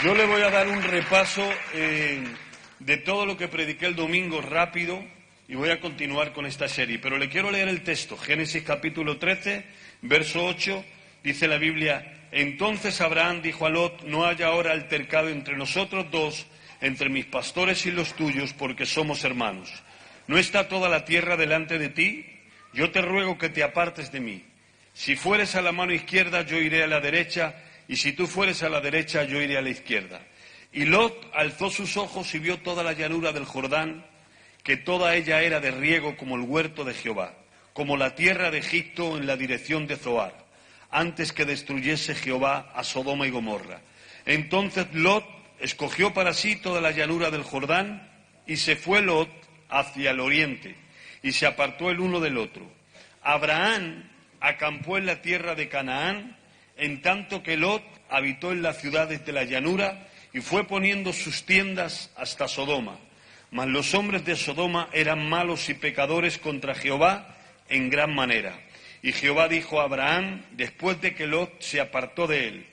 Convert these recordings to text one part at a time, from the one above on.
Yo le voy a dar un repaso de todo lo que prediqué el domingo rápido y voy a continuar con esta serie. Pero le quiero leer el texto. Génesis capítulo 13, verso 8, dice la Biblia: Entonces Abraham dijo a Lot: no haya ahora altercado entre nosotros dos, entre mis pastores y los tuyos, porque somos hermanos. ¿No está toda la tierra delante de ti? Yo te ruego que te apartes de mí. Si fueres a la mano izquierda, yo iré a la derecha, y si tú fueres a la derecha, yo iré a la izquierda. Y Lot alzó sus ojos y vio toda la llanura del Jordán, que toda ella era de riego como el huerto de Jehová, como la tierra de Egipto en la dirección de Zoar, antes que destruyese Jehová a Sodoma y Gomorra. Entonces Lot escogió para sí toda la llanura del Jordán, y se fue Lot hacia el oriente, y se apartó el uno del otro. Abraham acampó en la tierra de Canaán, en tanto que Lot habitó en las ciudades de la llanura, y fue poniendo sus tiendas hasta Sodoma. Mas los hombres de Sodoma eran malos y pecadores contra Jehová en gran manera. Y Jehová dijo a Abraham, después de que Lot se apartó de él: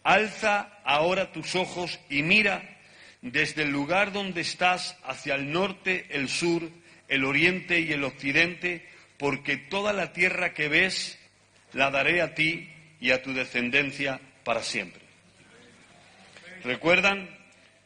alza ahora tus ojos y mira desde el lugar donde estás hacia el norte, el sur, el oriente y el occidente, porque toda la tierra que ves la daré a ti y a tu descendencia para siempre. ¿Recuerdan?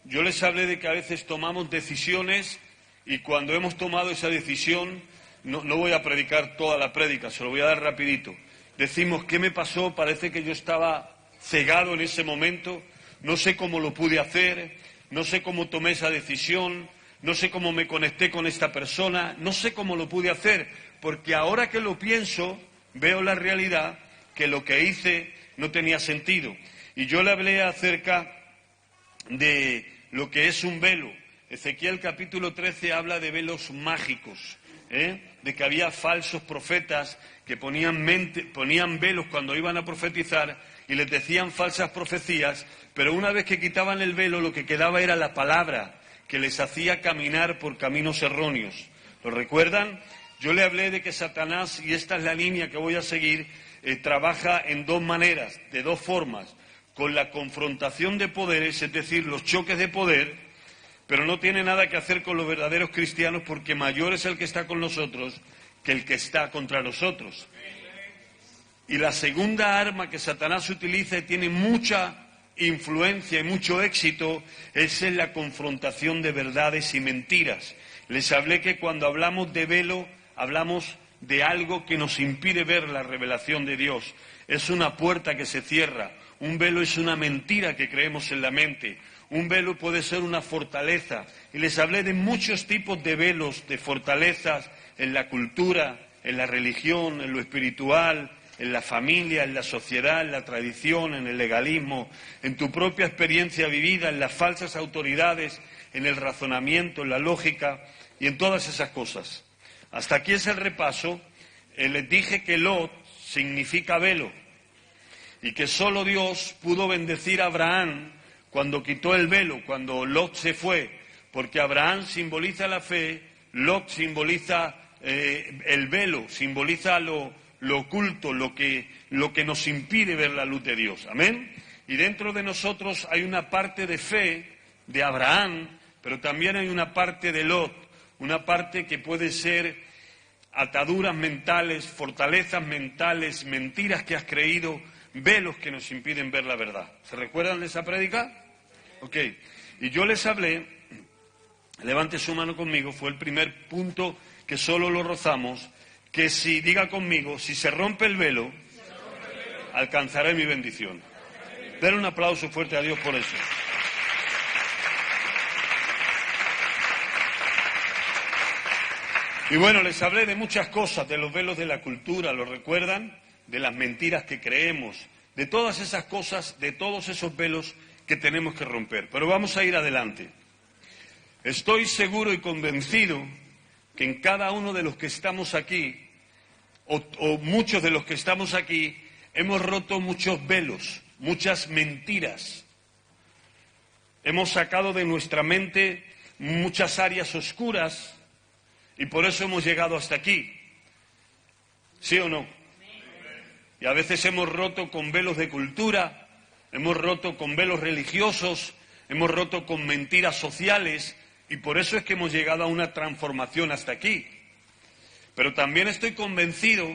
Yo les hablé de que a veces tomamos decisiones y cuando hemos tomado esa decisión, no voy a predicar toda la prédica, se lo voy a dar rapidito. Decimos: ¿qué me pasó? Parece que yo estaba cegado en ese momento, no sé cómo lo pude hacer, no sé cómo tomé esa decisión, no sé cómo me conecté con esta persona, no sé cómo lo pude hacer, porque ahora que lo pienso, veo la realidad que lo que hice no tenía sentido. Y yo le hablé acerca de lo que es un velo. Ezequiel capítulo 13 habla de velos mágicos, de que había falsos profetas que ponían velos cuando iban a profetizar y les decían falsas profecías, pero una vez que quitaban el velo lo que quedaba era la palabra, que les hacía caminar por caminos erróneos. ¿Lo recuerdan? Yo le hablé de que Satanás, y esta es la línea que voy a seguir, trabaja en dos maneras, de dos formas: con la confrontación de poderes, es decir, los choques de poder, pero no tiene nada que hacer con los verdaderos cristianos, porque mayor es el que está con nosotros que el que está contra nosotros. Y la segunda arma que Satanás utiliza y tiene mucha influencia y mucho éxito es en la confrontación de verdades y mentiras. Les hablé que cuando hablamos de velo, hablamos de algo que nos impide ver la revelación de Dios. Es una puerta que se cierra. Un velo es una mentira que creemos en la mente. Un velo puede ser una fortaleza. Y les hablé de muchos tipos de velos, de fortalezas en la cultura, en la religión, en lo espiritual, en la familia, en la sociedad, en la tradición, en el legalismo, en tu propia experiencia vivida, en las falsas autoridades, en el razonamiento, en la lógica y en todas esas cosas. Hasta aquí es el repaso. Les dije que Lot significa velo y que solo Dios pudo bendecir a Abraham cuando quitó el velo, cuando Lot se fue, porque Abraham simboliza la fe, Lot simboliza el velo, simboliza lo oculto, lo que nos impide ver la luz de Dios. Amén. Y dentro de nosotros hay una parte de fe de Abraham, pero también hay una parte de Lot, una parte que puede ser ataduras mentales, fortalezas mentales, mentiras que has creído, velos que nos impiden ver la verdad. ¿Se recuerdan de esa prédica? Ok. Y yo les hablé, levante su mano conmigo, fue el primer punto que solo lo rozamos, que si, diga conmigo, si se rompe el velo, alcanzaré mi bendición. Den un aplauso fuerte a Dios por eso. Y bueno, les hablé de muchas cosas, de los velos de la cultura, ¿lo recuerdan? De las mentiras que creemos, de todas esas cosas, de todos esos velos que tenemos que romper. Pero vamos a ir adelante. Estoy seguro y convencido que en cada uno de los que estamos aquí, o muchos de los que estamos aquí, hemos roto muchos velos, muchas mentiras. Hemos sacado de nuestra mente muchas áreas oscuras y por eso hemos llegado hasta aquí. ¿Sí o no? Y a veces hemos roto con velos de cultura, hemos roto con velos religiosos, hemos roto con mentiras sociales y por eso es que hemos llegado a una transformación hasta aquí. Pero también estoy convencido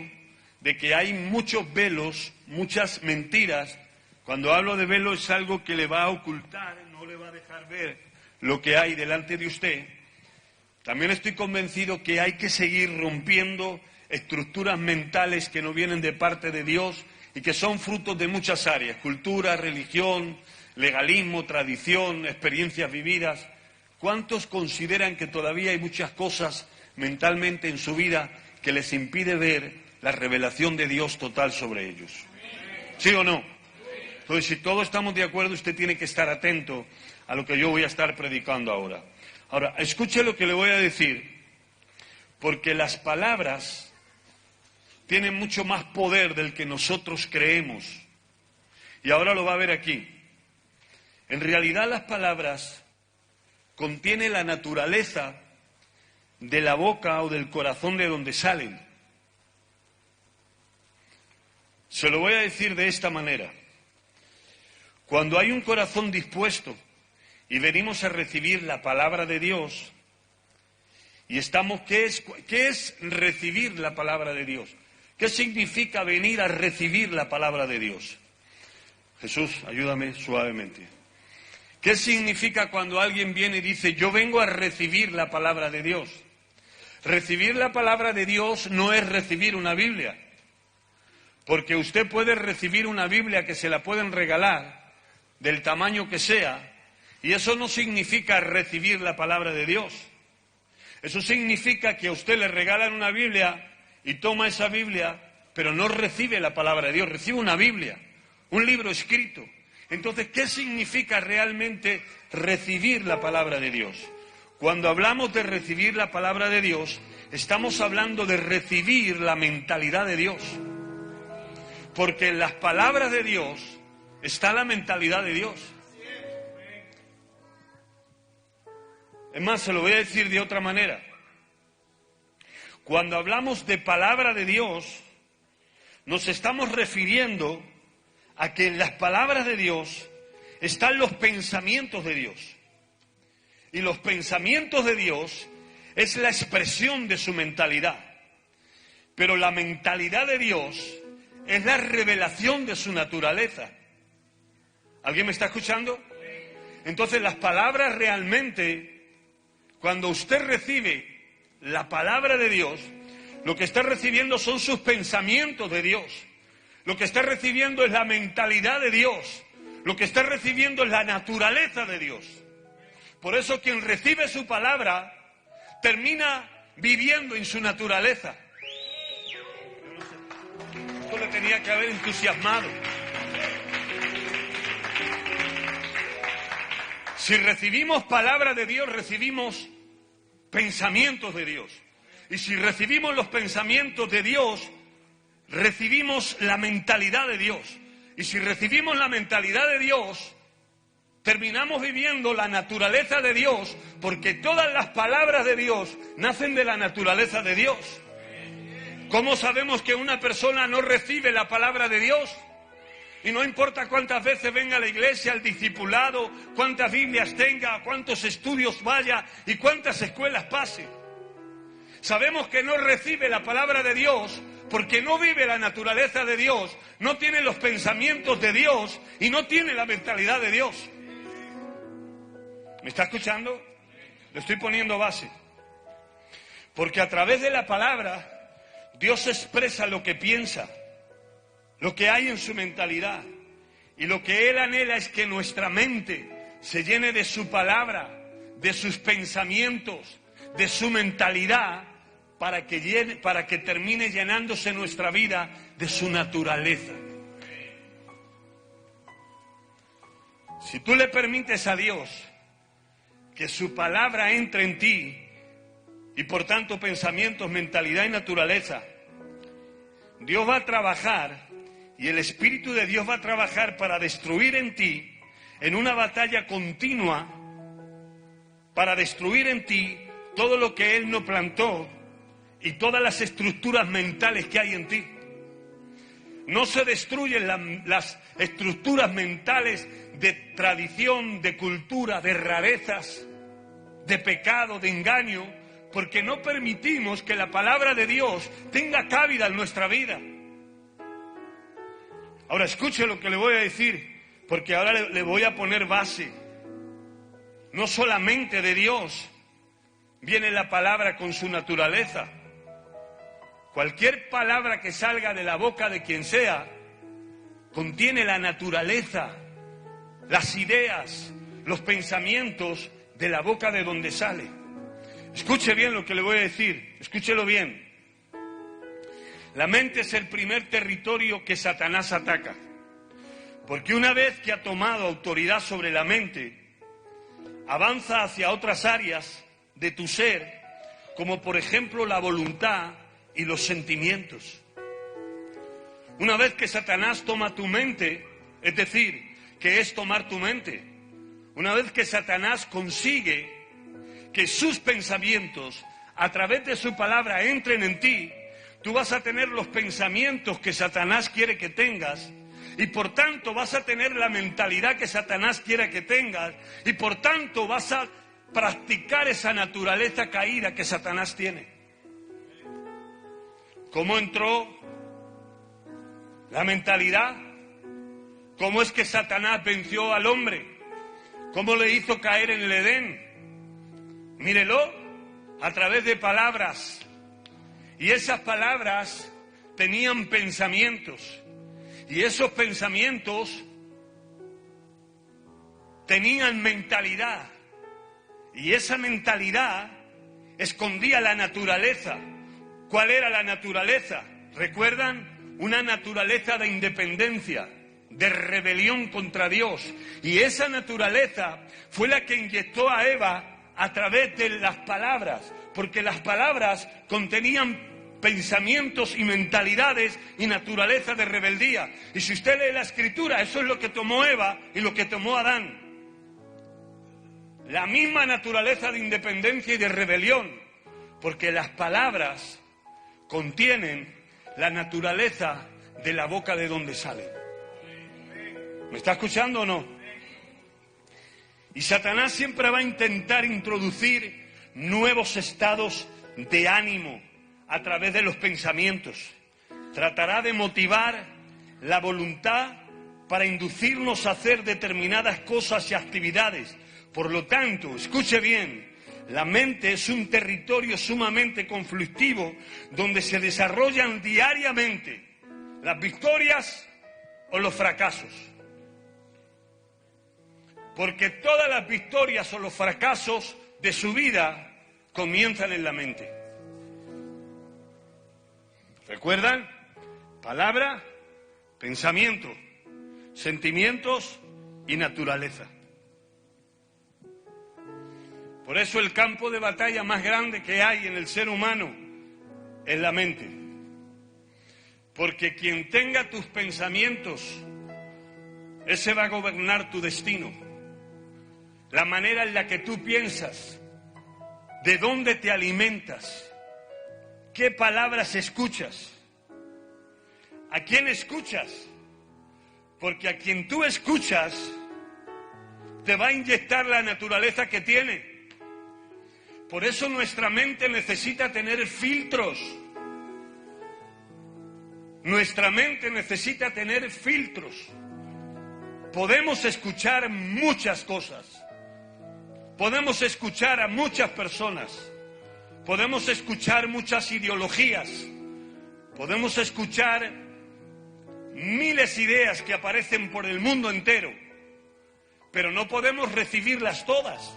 de que hay muchos velos, muchas mentiras. Cuando hablo de velo es algo que le va a ocultar, no le va a dejar ver lo que hay delante de usted. También estoy convencido que hay que seguir rompiendo estructuras mentales que no vienen de parte de Dios y que son frutos de muchas áreas: cultura, religión, legalismo, tradición, experiencias vividas. ¿Cuántos consideran que todavía hay muchas cosas mentalmente en su vida que les impide ver la revelación de Dios total sobre ellos? ¿Sí o no? Entonces, si todos estamos de acuerdo, usted tiene que estar atento a lo que yo voy a estar predicando ahora. Ahora, escuche lo que le voy a decir, porque las palabras tienen mucho más poder del que nosotros creemos. Y ahora lo va a ver aquí. En realidad las palabras contienen la naturaleza de la boca o del corazón de donde salen. Se lo voy a decir de esta manera. Cuando hay un corazón dispuesto y venimos a recibir la palabra de Dios, y estamos, ¿qué es recibir la palabra de Dios? ¿Qué significa venir a recibir la palabra de Dios? Jesús, ayúdame suavemente. ¿Qué significa cuando alguien viene y dice, yo vengo a recibir la palabra de Dios? Recibir la palabra de Dios no es recibir una Biblia, porque usted puede recibir una Biblia que se la pueden regalar, del tamaño que sea, y eso no significa recibir la palabra de Dios. Eso significa que a usted le regalan una Biblia y toma esa Biblia, pero no recibe la palabra de Dios, recibe una Biblia, un libro escrito. Entonces, ¿qué significa realmente recibir la palabra de Dios? Cuando hablamos de recibir la palabra de Dios, estamos hablando de recibir la mentalidad de Dios. Porque en las palabras de Dios está la mentalidad de Dios. Es más, se lo voy a decir de otra manera. Cuando hablamos de palabra de Dios, nos estamos refiriendo a que en las palabras de Dios están los pensamientos de Dios. Y los pensamientos de Dios es la expresión de su mentalidad. Pero la mentalidad de Dios es la revelación de su naturaleza. ¿Alguien me está escuchando? Entonces las palabras realmente, cuando usted recibe la palabra de Dios, lo que está recibiendo son sus pensamientos de Dios. Lo que está recibiendo es la mentalidad de Dios. Lo que está recibiendo es la naturaleza de Dios. Por eso quien recibe su palabra termina viviendo en su naturaleza. Esto le tenía que haber entusiasmado. Si recibimos palabra de Dios, recibimos pensamientos de Dios. Y si recibimos los pensamientos de Dios, recibimos la mentalidad de Dios. Y si recibimos la mentalidad de Dios, terminamos viviendo la naturaleza de Dios, porque todas las palabras de Dios nacen de la naturaleza de Dios. ¿Cómo sabemos que una persona no recibe la palabra de Dios? Y no importa cuántas veces venga a la iglesia, al discipulado, cuántas Biblias tenga, cuántos estudios vaya y cuántas escuelas pase. Sabemos que no recibe la palabra de Dios porque no vive la naturaleza de Dios, no tiene los pensamientos de Dios y no tiene la mentalidad de Dios. ¿Me está escuchando? Le estoy poniendo base. Porque a través de la palabra, Dios expresa lo que piensa, lo que hay en su mentalidad. Y lo que Él anhela es que nuestra mente se llene de su palabra, de sus pensamientos, de su mentalidad, para que termine llenándose nuestra vida de su naturaleza. Si tú le permites a Dios que su palabra entre en ti, y por tanto pensamientos, mentalidad y naturaleza, Dios va a trabajar y el Espíritu de Dios va a trabajar para destruir en ti, en una batalla continua, para destruir en ti todo lo que Él no plantó y todas las estructuras mentales que hay en ti. No se destruyen las estructuras mentales de tradición, de cultura, de rarezas, de pecado, de engaño, porque no permitimos que la palabra de Dios tenga cabida en nuestra vida. Ahora escuche lo que le voy a decir, porque ahora le voy a poner base. No solamente de Dios viene la palabra con su naturaleza. Cualquier palabra que salga de la boca de quien sea contiene la naturaleza, las ideas, los pensamientos de la boca de donde sale. Escuche bien lo que le voy a decir, escúchelo bien. La mente es el primer territorio que Satanás ataca, porque una vez que ha tomado autoridad sobre la mente, avanza hacia otras áreas de tu ser, como por ejemplo la voluntad y los sentimientos. Una vez que Satanás toma tu mente, es decir, que es tomar tu mente, una vez que Satanás consigue que sus pensamientos, a través de su palabra, entren en ti, tú vas a tener los pensamientos que Satanás quiere que tengas, y por tanto vas a tener la mentalidad que Satanás quiere que tengas, y por tanto vas a practicar esa naturaleza caída que Satanás tiene. ¿Cómo entró la mentalidad? ¿Cómo es que Satanás venció al hombre? ¿Cómo le hizo caer en el Edén? Mírelo, a través de palabras. Y esas palabras tenían pensamientos. Y esos pensamientos tenían mentalidad. Y esa mentalidad escondía la naturaleza. ¿Cuál era la naturaleza? ¿Recuerdan? Una naturaleza de independencia, de rebelión contra Dios. Y esa naturaleza fue la que inyectó a Eva a través de las palabras, porque las palabras contenían pensamientos y mentalidades y naturaleza de rebeldía. Y si usted lee la Escritura, eso es lo que tomó Eva y lo que tomó Adán. La misma naturaleza de independencia y de rebelión, porque las palabras contienen la naturaleza de la boca de donde salen. ¿Me está escuchando o no? Y Satanás siempre va a intentar introducir nuevos estados de ánimo a través de los pensamientos. Tratará de motivar la voluntad para inducirnos a hacer determinadas cosas y actividades. Por lo tanto, escuche bien, la mente es un territorio sumamente conflictivo donde se desarrollan diariamente las victorias o los fracasos. Porque todas las victorias o los fracasos de su vida comienzan en la mente. ¿Recuerdan? Palabra, pensamiento, sentimientos y naturaleza. Por eso el campo de batalla más grande que hay en el ser humano es la mente. Porque quien tenga tus pensamientos, ese va a gobernar tu destino. La manera en la que tú piensas, de dónde te alimentas, qué palabras escuchas, a quién escuchas. Porque a quien tú escuchas te va a inyectar la naturaleza que tiene. Por eso nuestra mente necesita tener filtros. Nuestra mente necesita tener filtros. Podemos escuchar muchas cosas. Podemos escuchar a muchas personas. Podemos escuchar muchas ideologías. Podemos escuchar miles de ideas que aparecen por el mundo entero. Pero no podemos recibirlas todas.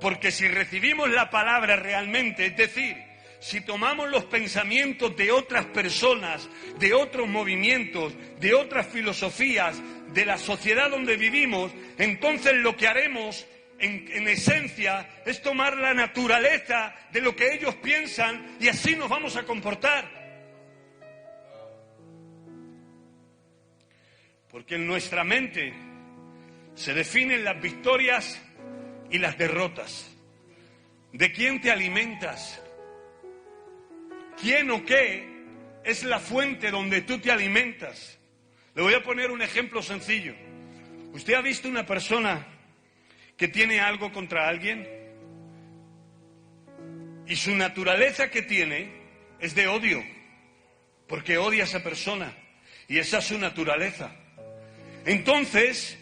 Porque si recibimos la palabra realmente, es decir, si tomamos los pensamientos de otras personas, de otros movimientos, de otras filosofías, de la sociedad donde vivimos, entonces lo que haremos en esencia es tomar la naturaleza de lo que ellos piensan y así nos vamos a comportar. Porque en nuestra mente se definen las victorias y las derrotas. ¿De quién te alimentas? ¿Quién o qué es la fuente donde tú te alimentas. Le voy a poner un ejemplo sencillo. ¿Usted ha visto una persona que tiene algo contra alguien? Y su naturaleza que tiene es de odio, porque odia a esa persona, y esa es su naturaleza. Entonces,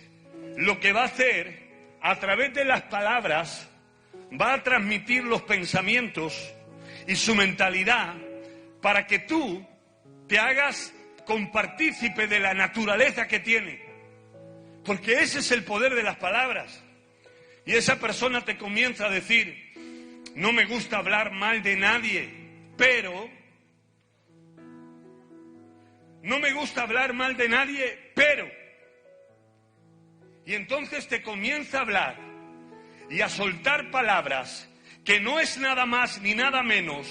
lo que va a hacer, a través de las palabras, va a transmitir los pensamientos y su mentalidad para que tú te hagas compartícipe de la naturaleza que tiene. Porque ese es el poder de las palabras. Y esa persona te comienza a decir: no me gusta hablar mal de nadie, pero... No me gusta hablar mal de nadie, pero... Y entonces te comienza a hablar y a soltar palabras que no es nada más ni nada menos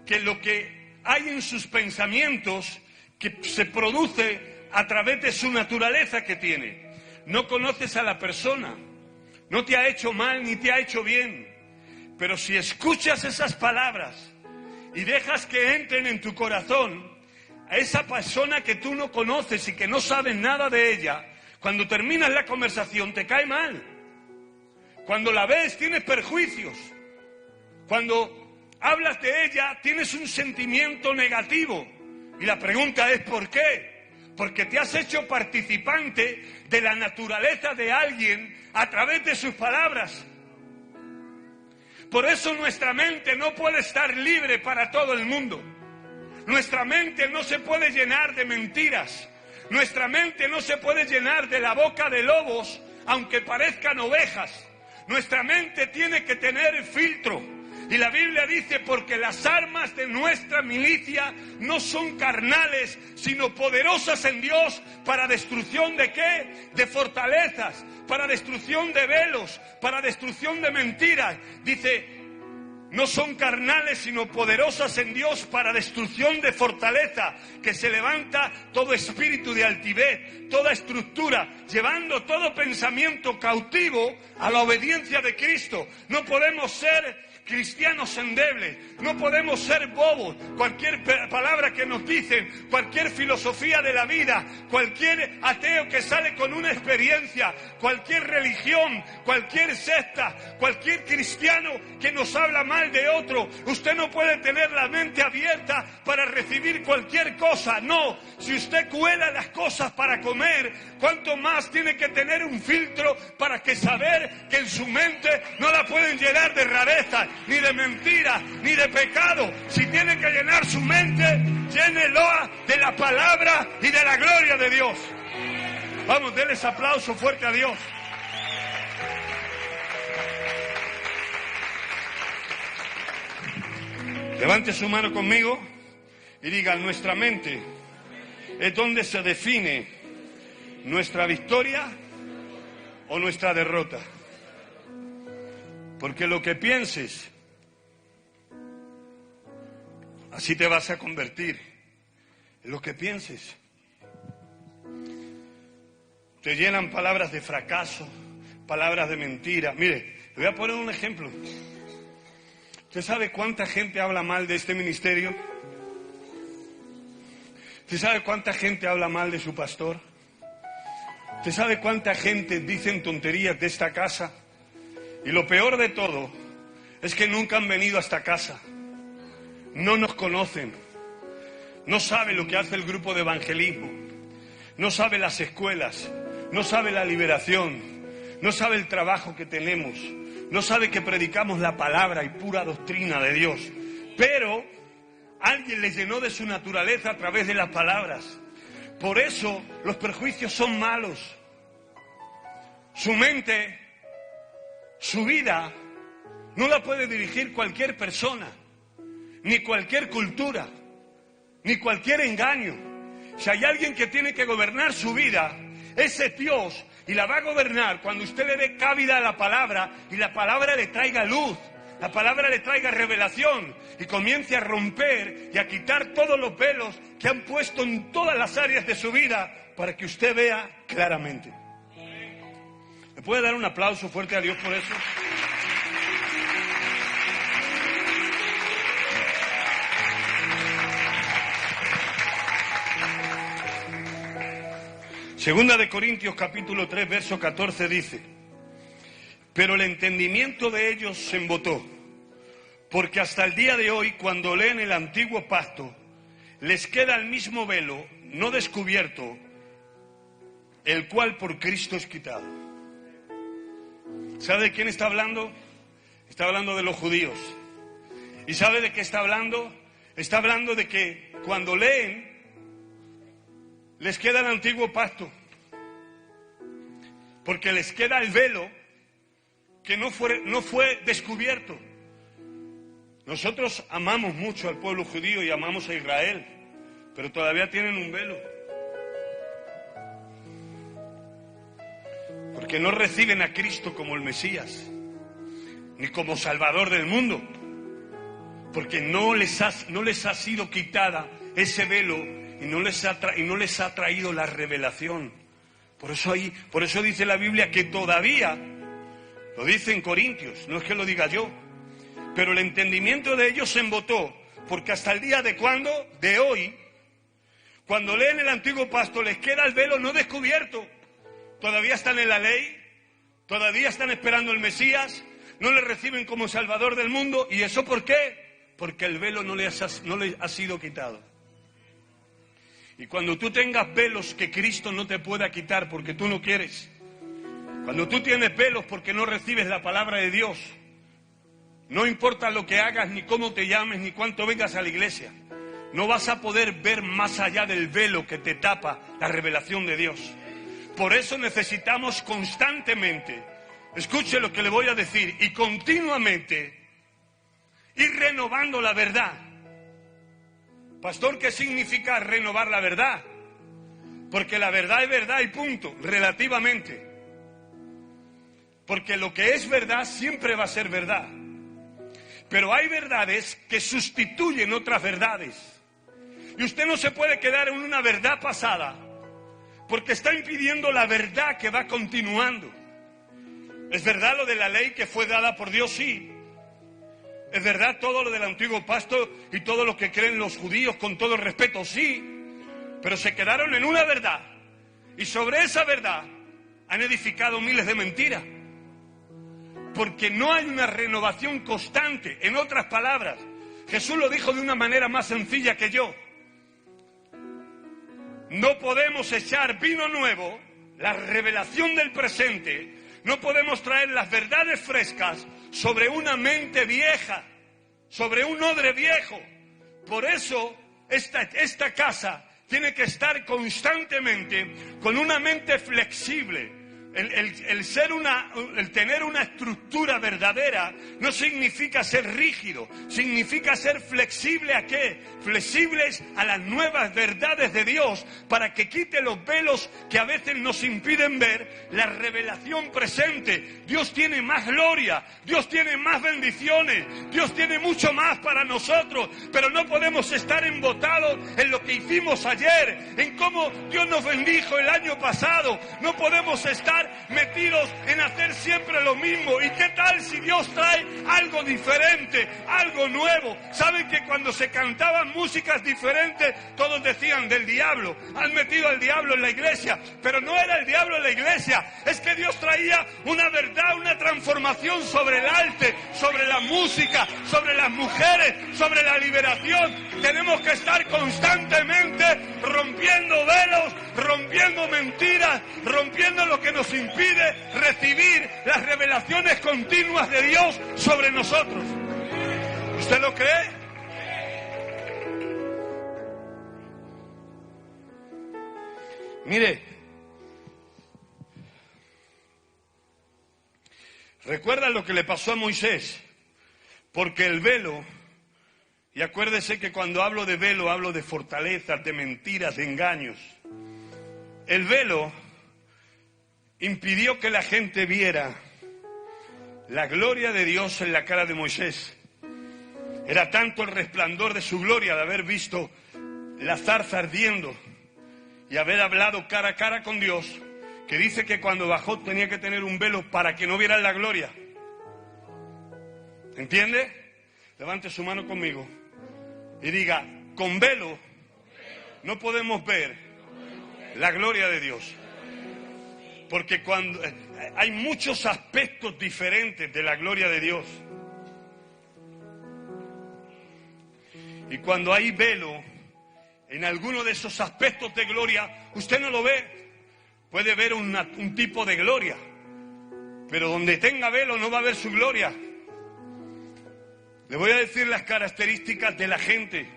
que lo que hay en sus pensamientos, que se produce a través de su naturaleza que tiene. No conoces a la persona, no te ha hecho mal ni te ha hecho bien, pero si escuchas esas palabras y dejas que entren en tu corazón, a esa persona que tú no conoces y que no sabes nada de ella, cuando terminas la conversación te cae mal. Cuando la ves tienes perjuicios. Cuando hablas de ella tienes un sentimiento negativo. Y la pregunta es ¿por qué? Porque te has hecho participante de la naturaleza de alguien a través de sus palabras. Por eso nuestra mente no puede estar libre para todo el mundo. Nuestra mente no se puede llenar de mentiras. Nuestra mente no se puede llenar de la boca de lobos, aunque parezcan ovejas. Nuestra mente tiene que tener filtro. Y la Biblia dice: porque las armas de nuestra milicia no son carnales, sino poderosas en Dios para destrucción de ¿qué? De fortalezas, para destrucción de velos, para destrucción de mentiras. Dice: no son carnales, sino poderosas en Dios para destrucción de fortaleza, que se levanta todo espíritu de altivez, toda estructura, llevando todo pensamiento cautivo a la obediencia de Cristo. No podemos ser cristianos endebles, no podemos ser bobos. Cualquier palabra que nos dicen, cualquier filosofía de la vida, cualquier ateo que sale con una experiencia, cualquier religión, cualquier secta, cualquier cristiano que nos habla mal de otro, usted no puede tener la mente abierta para recibir cualquier cosa. No, si usted cuela las cosas para comer, ¿cuánto más tiene que tener un filtro para que saber que en su mente no la pueden llenar de rarezas, ni de mentiras, ni de pecado? Si tiene que llenar su mente, llénelo de la palabra y de la gloria de Dios. Vamos, denles aplauso fuerte a Dios. Levante su mano conmigo y diga: nuestra mente es donde se define nuestra victoria o nuestra derrota. Porque lo que pienses, así te vas a convertir. En lo que pienses. Te llenan palabras de fracaso, palabras de mentira. Mire, le voy a poner un ejemplo. ¿Usted sabe cuánta gente habla mal de este ministerio? ¿Usted sabe cuánta gente habla mal de su pastor? ¿Usted sabe cuánta gente dicen tonterías de esta casa? Y lo peor de todo es que nunca han venido a esta casa. No nos conocen. No sabe lo que hace el grupo de evangelismo. No sabe las escuelas. No sabe la liberación. No sabe el trabajo que tenemos. No sabe que predicamos la palabra y pura doctrina de Dios. Pero alguien le llenó de su naturaleza a través de las palabras. Por eso los perjuicios son malos. Su mente, su vida, no la puede dirigir cualquier persona, ni cualquier cultura, ni cualquier engaño. Si hay alguien que tiene que gobernar su vida, ese es Dios. Y la va a gobernar cuando usted le dé cabida a la palabra y la palabra le traiga luz, la palabra le traiga revelación y comience a romper y a quitar todos los velos que han puesto en todas las áreas de su vida para que usted vea claramente. ¿Me puede dar un aplauso fuerte a Dios por eso? Segunda de Corintios capítulo 3, verso 14 dice: pero el entendimiento de ellos se embotó, porque hasta el día de hoy, cuando leen el antiguo pacto, les queda el mismo velo no descubierto, el cual por Cristo es quitado. ¿Sabe de quién está hablando? Está hablando de los judíos. ¿Y sabe de qué está hablando? Está hablando de que cuando leen, les queda el antiguo pacto, porque les queda el velo que no fue descubierto. Nosotros amamos mucho al pueblo judío y amamos a Israel, pero todavía tienen un velo, porque no reciben a Cristo como el Mesías, ni como Salvador del mundo, porque no les ha sido quitada ese velo y no les ha traído la revelación. Por eso dice la Biblia que todavía, lo dice en Corintios, no es que lo diga yo, pero el entendimiento de ellos se embotó, porque hasta el día de hoy, cuando leen el antiguo pacto, les queda el velo no descubierto. Todavía están en la ley, todavía están esperando el Mesías, no le reciben como Salvador del mundo. ¿Y eso por qué? Porque el velo no les ha sido quitado. Y cuando tú tengas velos que Cristo no te pueda quitar porque tú no quieres, cuando tú tienes velos porque no recibes la palabra de Dios, no importa lo que hagas, ni cómo te llames, ni cuánto vengas a la iglesia, no vas a poder ver más allá del velo que te tapa la revelación de Dios. Por eso necesitamos constantemente, escuche lo que le voy a decir, y continuamente ir renovando la verdad. Pastor, ¿qué significa renovar la verdad? Porque la verdad es verdad y punto, relativamente. Porque lo que es verdad siempre va a ser verdad. Pero hay verdades que sustituyen otras verdades. Y usted no se puede quedar en una verdad pasada, porque está impidiendo la verdad que va continuando. ¿Es verdad lo de la ley que fue dada por Dios? Sí. ¿Es verdad todo lo del antiguo pacto y todo lo que creen los judíos con todo el respeto? Sí. Pero se quedaron en una verdad. Y sobre esa verdad han edificado miles de mentiras. Porque no hay una renovación constante. En otras palabras, Jesús lo dijo de una manera más sencilla que yo. No podemos echar vino nuevo, la revelación del presente. No podemos traer las verdades frescas sobre una mente vieja, sobre un odre viejo. Por eso esta casa tiene que estar constantemente con una mente flexible. El tener una estructura verdadera no significa ser rígido, significa ser flexible. ¿A qué? Flexibles a las nuevas verdades de Dios, para que quite los velos que a veces nos impiden ver la revelación presente. Dios tiene más gloria, Dios tiene más bendiciones, Dios tiene mucho más para nosotros, pero no podemos estar embotados en lo que hicimos ayer, en cómo Dios nos bendijo el año pasado. No podemos estar metidos en hacer siempre lo mismo. ¿Y qué tal si Dios trae algo diferente, algo nuevo? ¿Saben que cuando se cantaban músicas diferentes, todos decían del diablo? Han metido al diablo en la iglesia, pero no era el diablo en la iglesia, es que Dios traía una verdad, una transformación sobre el arte, sobre la música, sobre las mujeres, sobre la liberación. Tenemos que estar constantemente rompiendo velos, rompiendo mentiras, rompiendo lo que nos impide recibir las revelaciones continuas de Dios sobre nosotros. ¿Usted lo cree? Mire, ¿recuerdan lo que le pasó a Moisés? Porque el velo, y acuérdese que cuando hablo de velo hablo de fortalezas, de mentiras, de engaños. El velo impidió que la gente viera la gloria de Dios en la cara de Moisés. Era tanto el resplandor de su gloria de haber visto la zarza ardiendo y haber hablado cara a cara con Dios, que dice que cuando bajó tenía que tener un velo para que no vieran la gloria. ¿Entiende? Levante su mano conmigo y diga: con velo no podemos ver la gloria de Dios. Porque cuando hay muchos aspectos diferentes de la gloria de Dios. Y cuando hay velo en alguno de esos aspectos de gloria, usted no lo ve. Puede ver un tipo de gloria, pero donde tenga velo no va a ver su gloria. Le voy a decir las características de la gente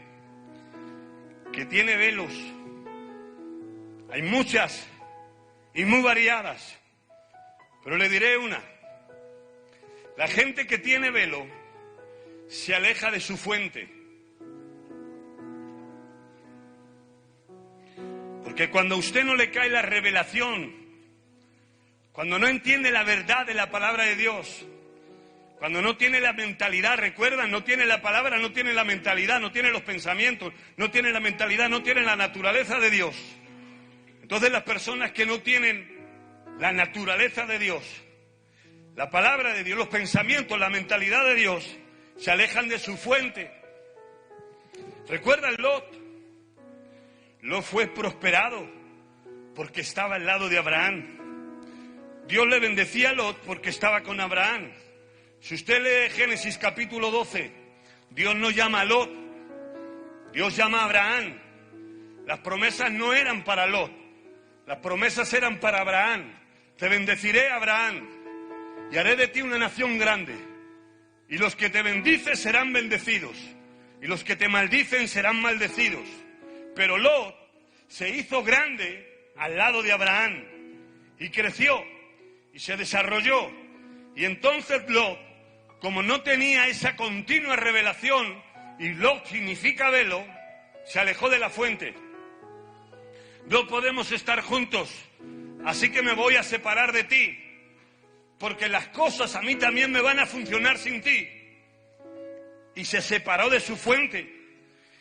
que tiene velos. Hay muchas y muy variadas, pero le diré una. La gente que tiene velo se aleja de su fuente. Porque cuando a usted no le cae la revelación, cuando no entiende la verdad de la palabra de Dios, cuando no tiene la mentalidad, recuerdan, no tiene la palabra, no tiene la mentalidad, no tiene los pensamientos, no tiene la mentalidad, no tiene la naturaleza de Dios. Entonces las personas que no tienen la naturaleza de Dios, la palabra de Dios, los pensamientos, la mentalidad de Dios, se alejan de su fuente. ¿Recuerdan Lot? Lot fue prosperado porque estaba al lado de Abraham. Dios le bendecía a Lot porque estaba con Abraham. Si usted lee Génesis capítulo 12, Dios no llama a Lot, Dios llama a Abraham. Las promesas no eran para Lot, las promesas eran para Abraham. Te bendeciré, Abraham, y haré de ti una nación grande. Y los que te bendicen serán bendecidos, y los que te maldicen serán maldecidos. Pero Lot se hizo grande al lado de Abraham y creció y se desarrolló. Y entonces Lot, como no tenía esa continua revelación, y Lot significa velo, se alejó de la fuente. No podemos estar juntos, así que me voy a separar de ti, porque las cosas a mí también me van a funcionar sin ti. Y se separó de su fuente.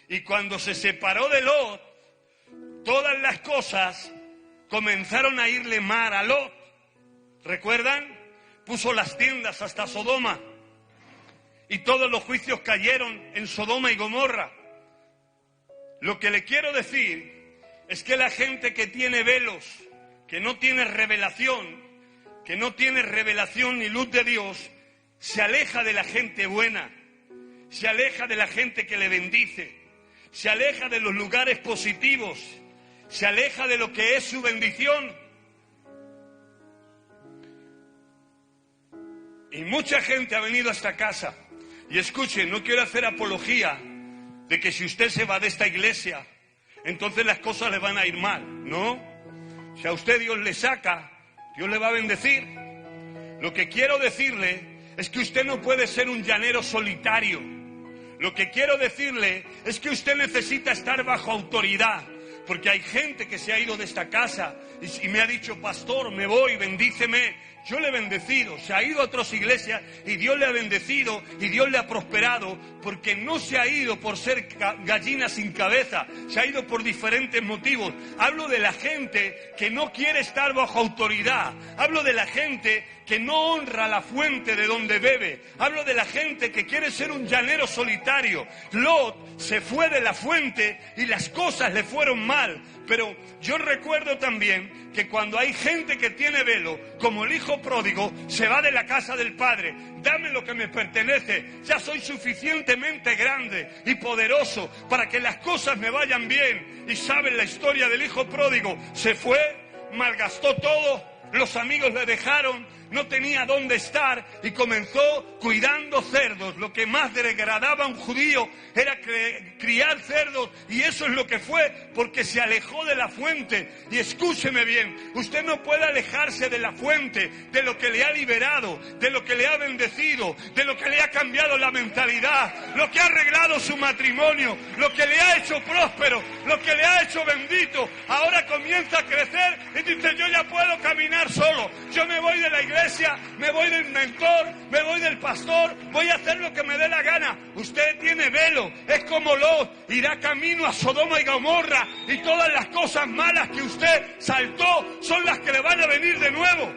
Y cuando se separó de Lot, todas las cosas comenzaron a irle mal a Lot. ¿Recuerdan? Puso las tiendas hasta Sodoma. Y todos los juicios cayeron en Sodoma y Gomorra. Lo que le quiero decir es que la gente que tiene velos, que no tiene revelación ni luz de Dios, se aleja de la gente buena, se aleja de la gente que le bendice, se aleja de los lugares positivos, se aleja de lo que es su bendición. Y mucha gente ha venido a esta casa. Y escuchen, no quiero hacer apología de que si usted se va de esta iglesia, entonces las cosas le van a ir mal. No. Si a usted Dios le saca, Dios le va a bendecir. Lo que quiero decirle es que usted no puede ser un llanero solitario. Lo que quiero decirle es que usted necesita estar bajo autoridad. Porque hay gente que se ha ido de esta casa y me ha dicho, pastor, me voy, bendíceme. Yo le he bendecido, se ha ido a otras iglesias y Dios le ha bendecido y Dios le ha prosperado, porque no se ha ido por ser gallina sin cabeza, se ha ido por diferentes motivos. Hablo de la gente que no quiere estar bajo autoridad, hablo de la gente que no honra la fuente de donde bebe, hablo de la gente que quiere ser un llanero solitario. Lot se fue de la fuente y las cosas le fueron mal. Pero yo recuerdo también que cuando hay gente que tiene velo, como el hijo pródigo, se va de la casa del padre. Dame lo que me pertenece, ya soy suficientemente grande y poderoso para que las cosas me vayan bien. Y saben la historia del hijo pródigo, se fue, malgastó todo, los amigos le dejaron, no tenía dónde estar y comenzó cuidando cerdos. Lo que más degradaba a un judío era criar cerdos, y eso es lo que fue, porque se alejó de la fuente. Y escúcheme bien, usted no puede alejarse de la fuente, de lo que le ha liberado, de lo que le ha bendecido, de lo que le ha cambiado la mentalidad, lo que ha arreglado su matrimonio, lo que le ha hecho próspero, lo que le ha hecho bendito. Ahora comienza a crecer y dice, yo ya puedo caminar solo, yo me voy de la iglesia, me voy del mentor, me voy del pastor, voy a hacer lo que me dé la gana. Usted tiene velo, es como Lot, irá camino a Sodoma y Gomorra, y todas las cosas malas que usted saltó son las que le van a venir de nuevo.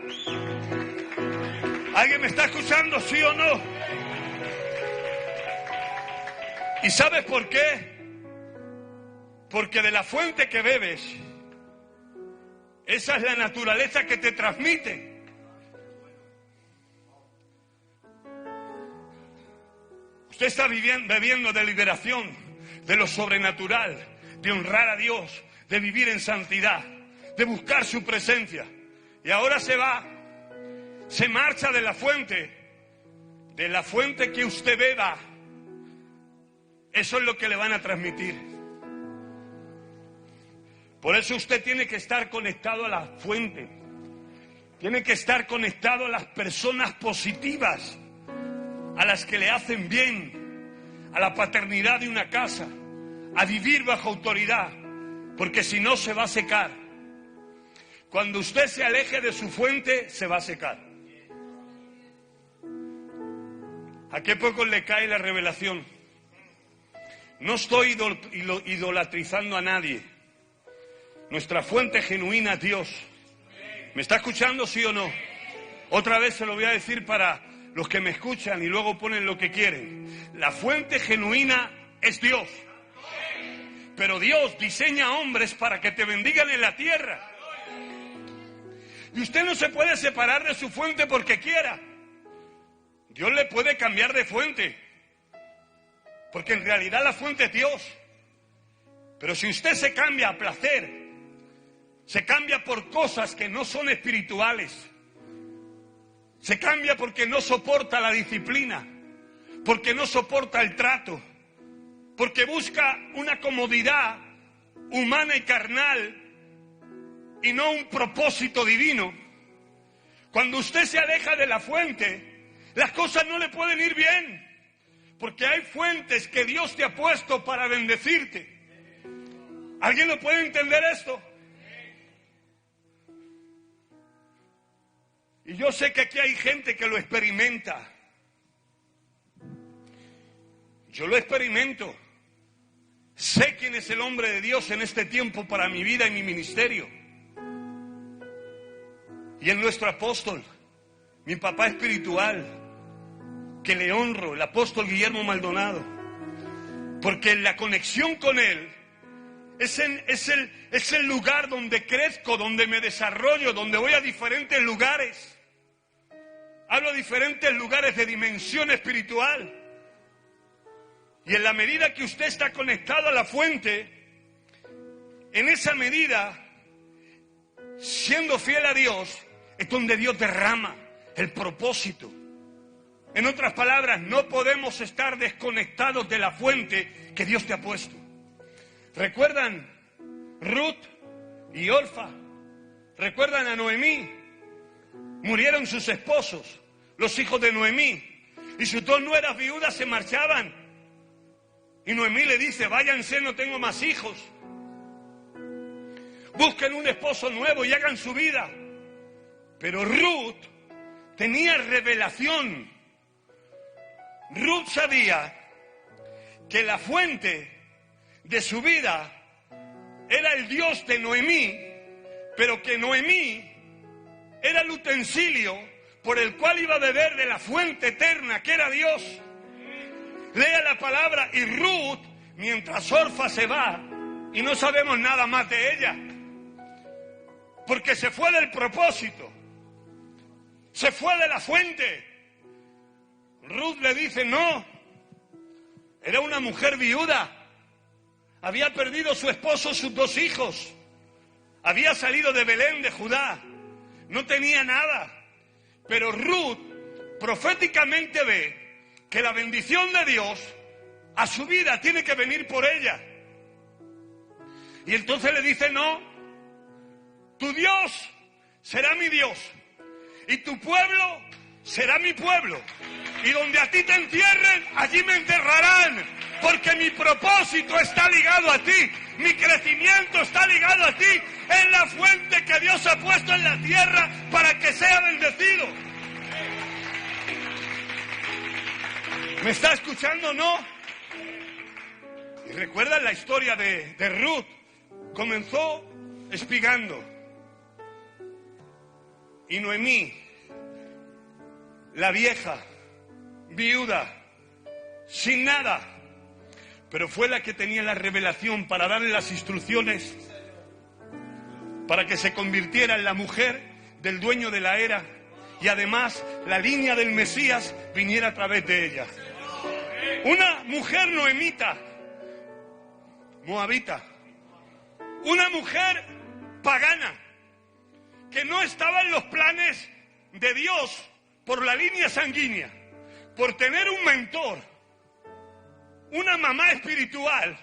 ¿Alguien me está escuchando, sí o no? ¿Y sabes por qué? Porque de la fuente que bebes Esa es la naturaleza que te transmite. Usted está bebiendo de liberación, de lo sobrenatural, de honrar a Dios, de vivir en santidad, de buscar su presencia. Y ahora se marcha de la fuente que usted beba. Eso es lo que le van a transmitir. Por eso usted tiene que estar conectado a la fuente. Tiene que estar conectado a las personas positivas, a las que le hacen bien, a la paternidad de una casa, a vivir bajo autoridad, porque si no se va a secar. Cuando usted se aleje de su fuente, se va a secar. ¿A qué pocos le cae la revelación? No estoy idolatrizando a nadie. Nuestra fuente genuina es Dios. ¿Me está escuchando, sí o no? Otra vez se lo voy a decir para los que me escuchan y luego ponen lo que quieren. La fuente genuina es Dios. Pero Dios diseña hombres para que te bendigan en la tierra. Y usted no se puede separar de su fuente porque quiera. Dios le puede cambiar de fuente, porque en realidad la fuente es Dios. Pero si usted se cambia a placer, se cambia por cosas que no son espirituales, se cambia porque no soporta la disciplina, porque no soporta el trato, porque busca una comodidad humana y carnal y no un propósito divino. Cuando usted se aleja de la fuente, las cosas no le pueden ir bien, porque hay fuentes que Dios te ha puesto para bendecirte. ¿Alguien lo puede entender esto? Y yo sé que aquí hay gente que lo experimenta. Yo lo experimento. Sé quién es el hombre de Dios en este tiempo para mi vida y mi ministerio. Y es nuestro apóstol, mi papá espiritual, que le honro, el apóstol Guillermo Maldonado, porque la conexión con él es el lugar donde crezco, donde me desarrollo, donde voy a diferentes lugares. Hablo de diferentes lugares de dimensión espiritual. Y en la medida que usted está conectado a la fuente, en esa medida, siendo fiel a Dios, es donde Dios derrama el propósito. En otras palabras, no podemos estar desconectados de la fuente que Dios te ha puesto. ¿Recuerdan Ruth y Orfa? ¿Recuerdan a Noemí? Murieron sus esposos, los hijos de Noemí, y sus dos nueras viudas se marchaban. Y Noemí le dice: váyanse, no tengo más hijos. Busquen un esposo nuevo y hagan su vida. Pero Ruth tenía revelación. Ruth sabía que la fuente de su vida era el Dios de Noemí, pero que Noemí era el utensilio por el cual iba a beber de la fuente eterna que era Dios. Lea la palabra. Y Ruth, mientras Orfa se va, y no sabemos nada más de ella, porque se fue del propósito, se fue de la fuente. Ruth le dice: no, era una mujer viuda, había perdido su esposo, sus dos hijos, había salido de Belén de Judá, no tenía nada. Pero Ruth proféticamente ve que la bendición de Dios a su vida tiene que venir por ella. Y entonces le dice: no, tu Dios será mi Dios y tu pueblo será mi pueblo. Y donde a ti te entierren, allí me enterrarán, porque mi propósito está ligado a ti, mi crecimiento está ligado a ti, es la fuente que Dios ha puesto en la tierra para que sea bendecido. ¿Me está escuchando o no? Y recuerdan la historia de Ruth. Comenzó espigando. Y Noemí, la vieja, viuda, sin nada, pero fue la que tenía la revelación para darle las instrucciones para que se convirtiera en la mujer del dueño de la era y además la línea del Mesías viniera a través de ella. Una mujer noemita, moabita, una mujer pagana que no estaba en los planes de Dios por la línea sanguínea, por tener un mentor, una mamá espiritual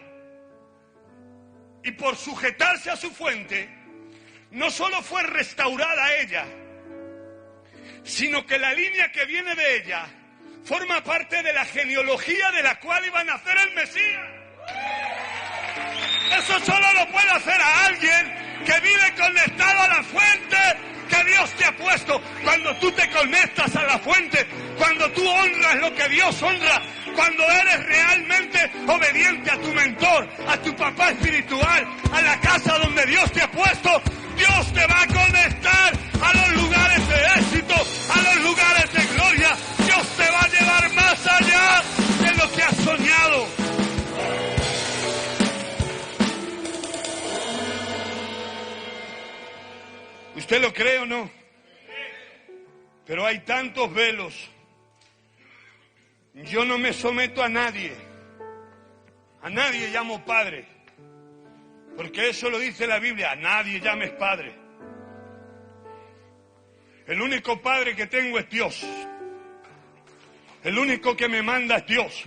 y por sujetarse a su fuente, no solo fue restaurada ella, sino que la línea que viene de ella forma parte de la genealogía de la cual iba a nacer el Mesías. Eso solo lo puede hacer a alguien que vive conectado a la fuente que Dios te ha puesto. Cuando tú te conectas a la fuente, cuando tú honras lo que Dios honra, cuando eres realmente obediente a tu mentor, a tu papá espiritual, a la casa donde Dios te ha puesto, Dios te va a conectar a los lugares de éxito, a los lugares de gloria. Dios te va a llevar más allá de lo que has soñado. ¿Usted lo cree o no? Pero hay tantos velos. Yo no me someto a nadie. A nadie llamo padre. Porque eso lo dice la Biblia. A nadie llames padre. El único padre que tengo es Dios. El único que me manda es Dios.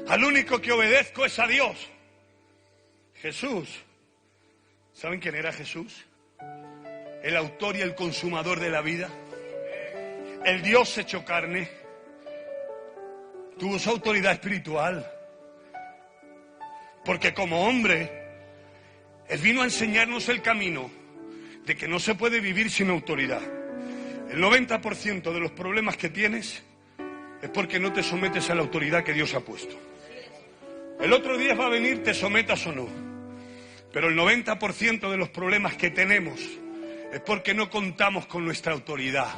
Al único que obedezco es a Dios. Jesús. ¿Saben quién era Jesús? El autor y el consumador de la vida. El Dios hecho carne. Tuvo su autoridad espiritual. Porque como hombre, Él vino a enseñarnos el camino de que no se puede vivir sin autoridad. El 90% de los problemas que tienes es porque no te sometes a la autoridad que Dios ha puesto. El otro día va a venir, te sometas o no. Pero el 90% de los problemas que tenemos es porque no contamos con nuestra autoridad.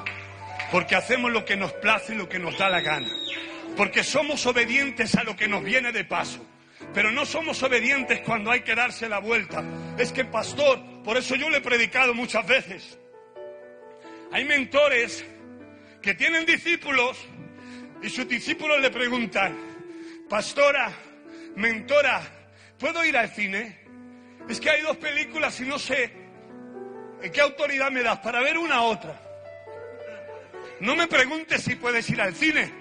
Porque hacemos lo que nos place y lo que nos da la gana. Porque somos obedientes a lo que nos viene de paso. Pero no somos obedientes cuando hay que darse la vuelta. Es que, pastor, por eso yo le he predicado muchas veces. Hay mentores que tienen discípulos y sus discípulos le preguntan: pastora, mentora, ¿puedo ir al cine? Es que hay 2 películas y no sé ¿en qué autoridad me das para ver una u otra? No me preguntes si puedes ir al cine.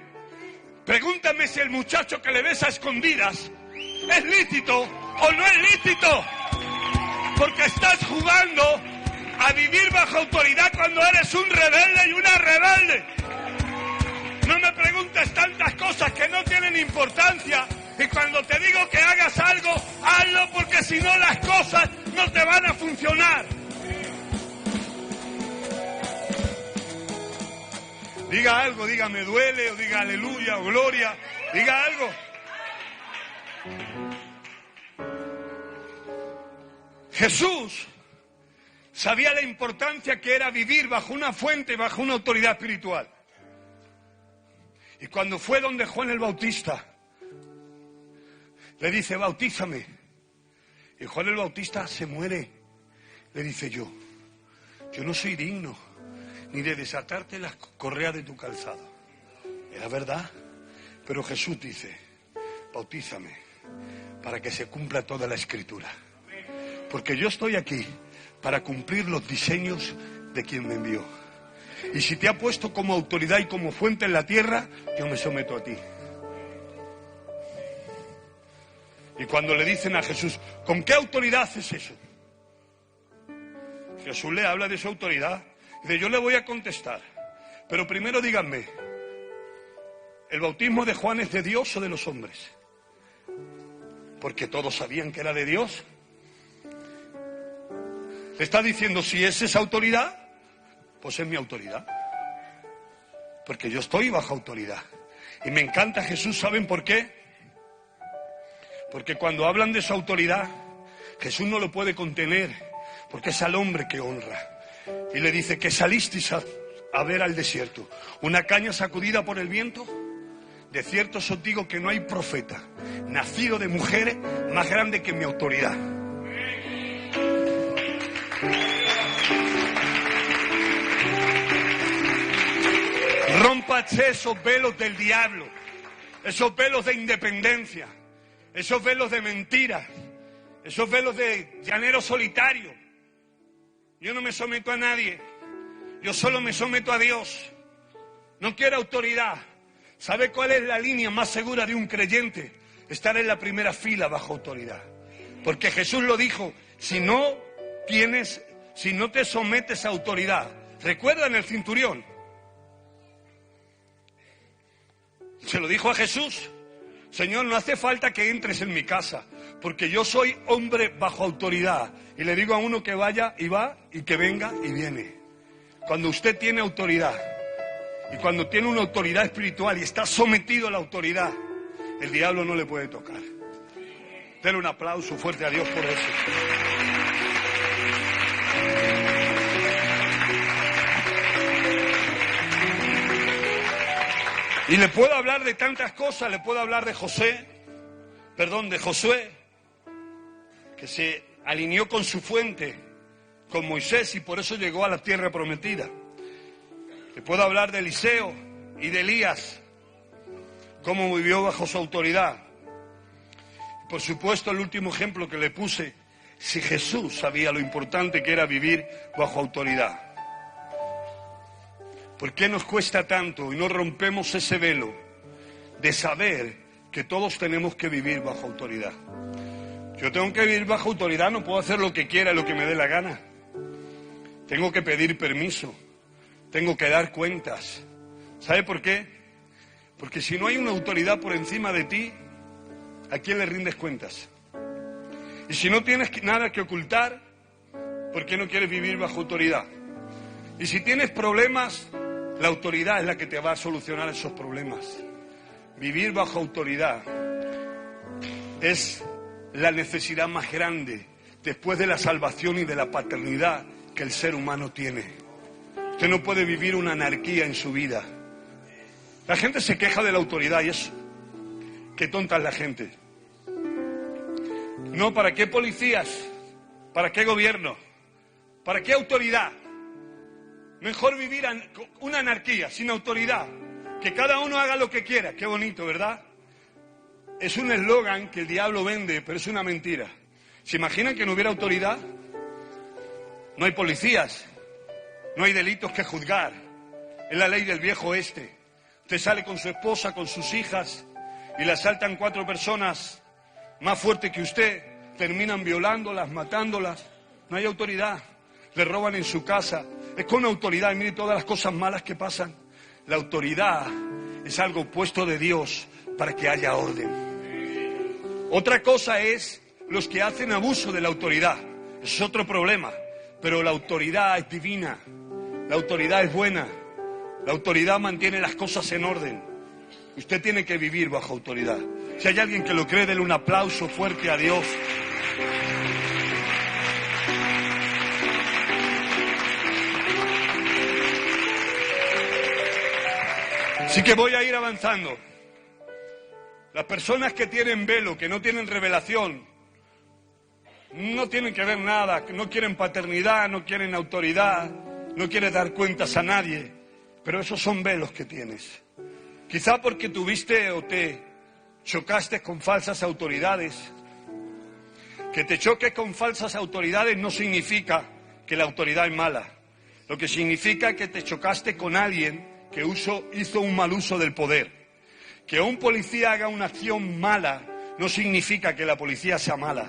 Pregúntame si el muchacho que le ves a escondidas es lícito o no es lícito. Porque estás jugando a vivir bajo autoridad cuando eres un rebelde y una rebelde. No me preguntes tantas cosas que no tienen importancia. Y cuando te digo que hagas algo, hazlo, porque si no las cosas no te van a funcionar. Diga algo, diga me duele, o diga aleluya, o gloria, diga algo. Jesús sabía la importancia que era vivir bajo una fuente, bajo una autoridad espiritual. Y cuando fue donde Juan el Bautista, le dice: bautízame. Y Juan el Bautista se muere. Le dice: yo no soy digno ni de desatarte las correas de tu calzado. Era verdad, pero Jesús dice: bautízame para que se cumpla toda la Escritura. Porque yo estoy aquí para cumplir los diseños de quien me envió. Y si te ha puesto como autoridad y como fuente en la tierra, yo me someto a ti. Y cuando le dicen a Jesús: ¿con qué autoridad haces eso? Jesús le habla de su autoridad. Dice: yo le voy a contestar. Pero primero díganme, ¿el bautismo de Juan es de Dios o de los hombres? Porque todos sabían que era de Dios. Le está diciendo: si es esa autoridad, pues es mi autoridad. Porque yo estoy bajo autoridad. Y me encanta Jesús, ¿saben por qué? Porque cuando hablan de su autoridad, Jesús no lo puede contener, porque es al hombre que honra. Y le dice: ¿qué salisteis a ver al desierto? ¿Una caña sacudida por el viento? De cierto os digo que no hay profeta nacido de mujeres más grande que mi autoridad. rómpanse esos velos del diablo, esos velos de independencia, esos velos de mentira, esos velos de llanero solitario. Yo no me someto a nadie, yo solo me someto a Dios. No quiero autoridad. ¿Sabe cuál es la línea más segura de un creyente? Estar en la primera fila bajo autoridad. Porque Jesús lo dijo, si no te sometes a autoridad. ¿Recuerdan el centurión? Se lo dijo a Jesús. Señor, no hace falta que entres en mi casa, porque yo soy hombre bajo autoridad. Y le digo a uno que vaya y va, y que venga y viene. Cuando usted tiene autoridad, y cuando tiene una autoridad espiritual y está sometido a la autoridad, el diablo no le puede tocar. Denle un aplauso fuerte a Dios por eso. Y le puedo hablar de tantas cosas, le puedo hablar de Josué, que se alineó con su fuente, con Moisés, y por eso llegó a la tierra prometida. Le puedo hablar de Eliseo y de Elías, cómo vivió bajo su autoridad. Por supuesto, el último ejemplo que le puse, si Jesús sabía lo importante que era vivir bajo autoridad. ¿Por qué nos cuesta tanto y no rompemos ese velo de saber que todos tenemos que vivir bajo autoridad? Yo tengo que vivir bajo autoridad, no puedo hacer lo que quiera, lo que me dé la gana. Tengo que pedir permiso, tengo que dar cuentas. ¿Sabe por qué? Porque si no hay una autoridad por encima de ti, ¿a quién le rindes cuentas? Y si no tienes nada que ocultar, ¿por qué no quieres vivir bajo autoridad? Y si tienes problemas, la autoridad es la que te va a solucionar esos problemas. Vivir bajo autoridad es la necesidad más grande después de la salvación y de la paternidad que el ser humano tiene. Usted no puede vivir una anarquía en su vida. La gente se queja de la autoridad y eso. Qué tonta es la gente. No, ¿para qué policías? ¿Para qué gobierno? ¿Para qué autoridad? Mejor vivir una anarquía, sin autoridad. Que cada uno haga lo que quiera. Qué bonito, ¿verdad? Es un eslogan que el diablo vende, pero es una mentira. ¿Se imaginan que no hubiera autoridad? No hay policías, no hay delitos que juzgar. Es la ley del viejo oeste. Usted sale con su esposa, con sus hijas, y le asaltan 4 personas más fuertes que usted. Terminan violándolas, matándolas. No hay autoridad. Le roban en su casa. Es con autoridad. Y mire todas las cosas malas que pasan. La autoridad es algo puesto de Dios para que haya orden. Otra cosa es los que hacen abuso de la autoridad. Es otro problema. Pero la autoridad es divina. La autoridad es buena. La autoridad mantiene las cosas en orden. Usted tiene que vivir bajo autoridad. Si hay alguien que lo cree, denle un aplauso fuerte a Dios. Así que voy a ir avanzando. Las personas que tienen velo, que no tienen revelación, no tienen que ver nada, no quieren paternidad, no quieren autoridad, no quieren dar cuentas a nadie, pero esos son velos que tienes. Quizá porque tuviste o te chocaste con falsas autoridades. Que te choques con falsas autoridades no significa que la autoridad es mala. Lo que significa que te chocaste con alguien que hizo un mal uso del poder. Que un policía haga una acción mala no significa que la policía sea mala.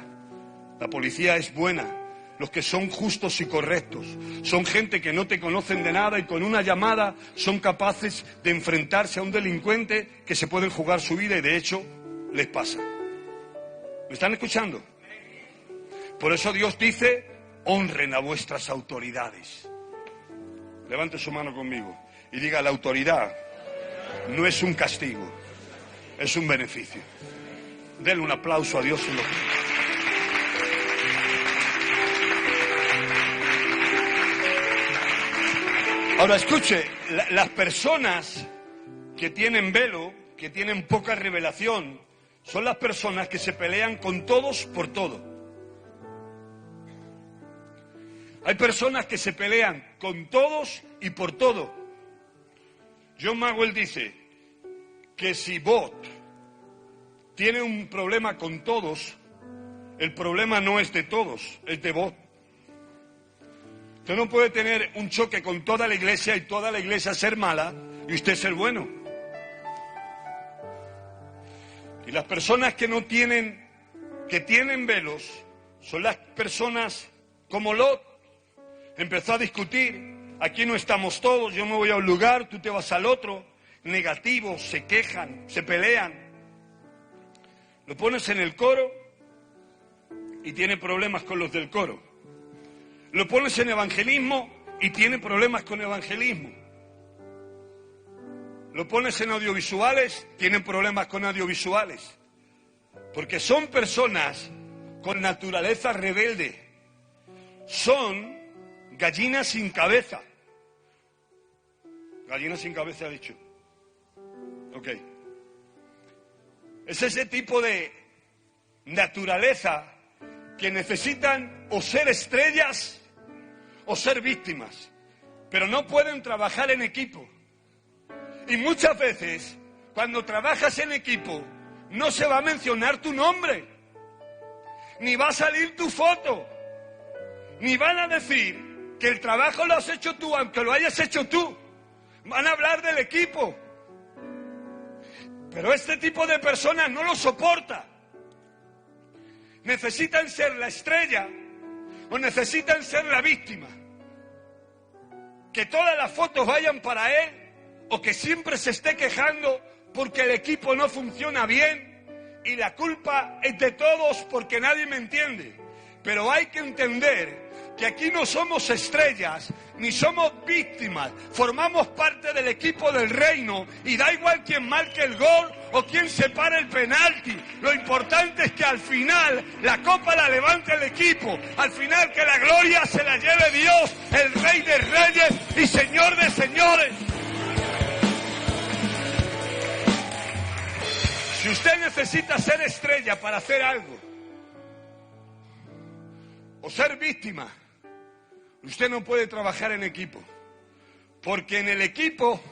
La policía es buena. Los que son justos y correctos son gente que no te conocen de nada y con una llamada son capaces de enfrentarse a un delincuente que se pueden jugar su vida y de hecho les pasa. ¿Me están escuchando? Por eso Dios dice, honren a vuestras autoridades. Levante su mano conmigo y diga, la autoridad no es un castigo, es un beneficio. Denle un aplauso a Dios en lo que... Ahora escuche, las personas que tienen velo, que tienen poca revelación, son las personas que se pelean con todos por todo. Hay personas que se pelean con todos y por todo. John Maxwell dice que si Lot tiene un problema con todos, el problema no es de todos, es de Lot. Usted no puede tener un choque con toda la iglesia y toda la iglesia ser mala y usted ser bueno. Y las personas que tienen velos, son las personas como Lot. Empezó a discutir, aquí no estamos todos, yo me voy a un lugar, tú te vas al otro, negativos, se quejan, se pelean. Lo pones en el coro y tiene problemas con los del coro. Lo pones en evangelismo y tiene problemas con evangelismo. Lo pones en audiovisuales, tienen problemas con audiovisuales. Porque son personas con naturaleza rebelde. Son gallinas sin cabeza. Gallinas sin cabeza, ha dicho. Ok. Es ese tipo de naturaleza que necesitan o ser estrellas o ser víctimas. Pero no pueden trabajar en equipo. Y muchas veces, cuando trabajas en equipo, no se va a mencionar tu nombre, ni va a salir tu foto, ni van a decir que el trabajo lo has hecho tú, aunque lo hayas hecho tú. Van a hablar del equipo. Pero este tipo de personas no lo soporta. Necesitan ser la estrella o necesitan ser la víctima. Que todas las fotos vayan para él o que siempre se esté quejando porque el equipo no funciona bien y la culpa es de todos porque nadie me entiende. Pero hay que entender que aquí no somos estrellas ni somos víctimas, formamos parte del equipo del reino y da igual quién marque el gol o quién separe el penalti. Lo importante es que al final la copa la levante el equipo, al final que la gloria se la lleve Dios, el Rey de Reyes y Señor de Señores. Si usted necesita ser estrella para hacer algo o ser víctima, usted no puede trabajar en equipo, porque en el equipo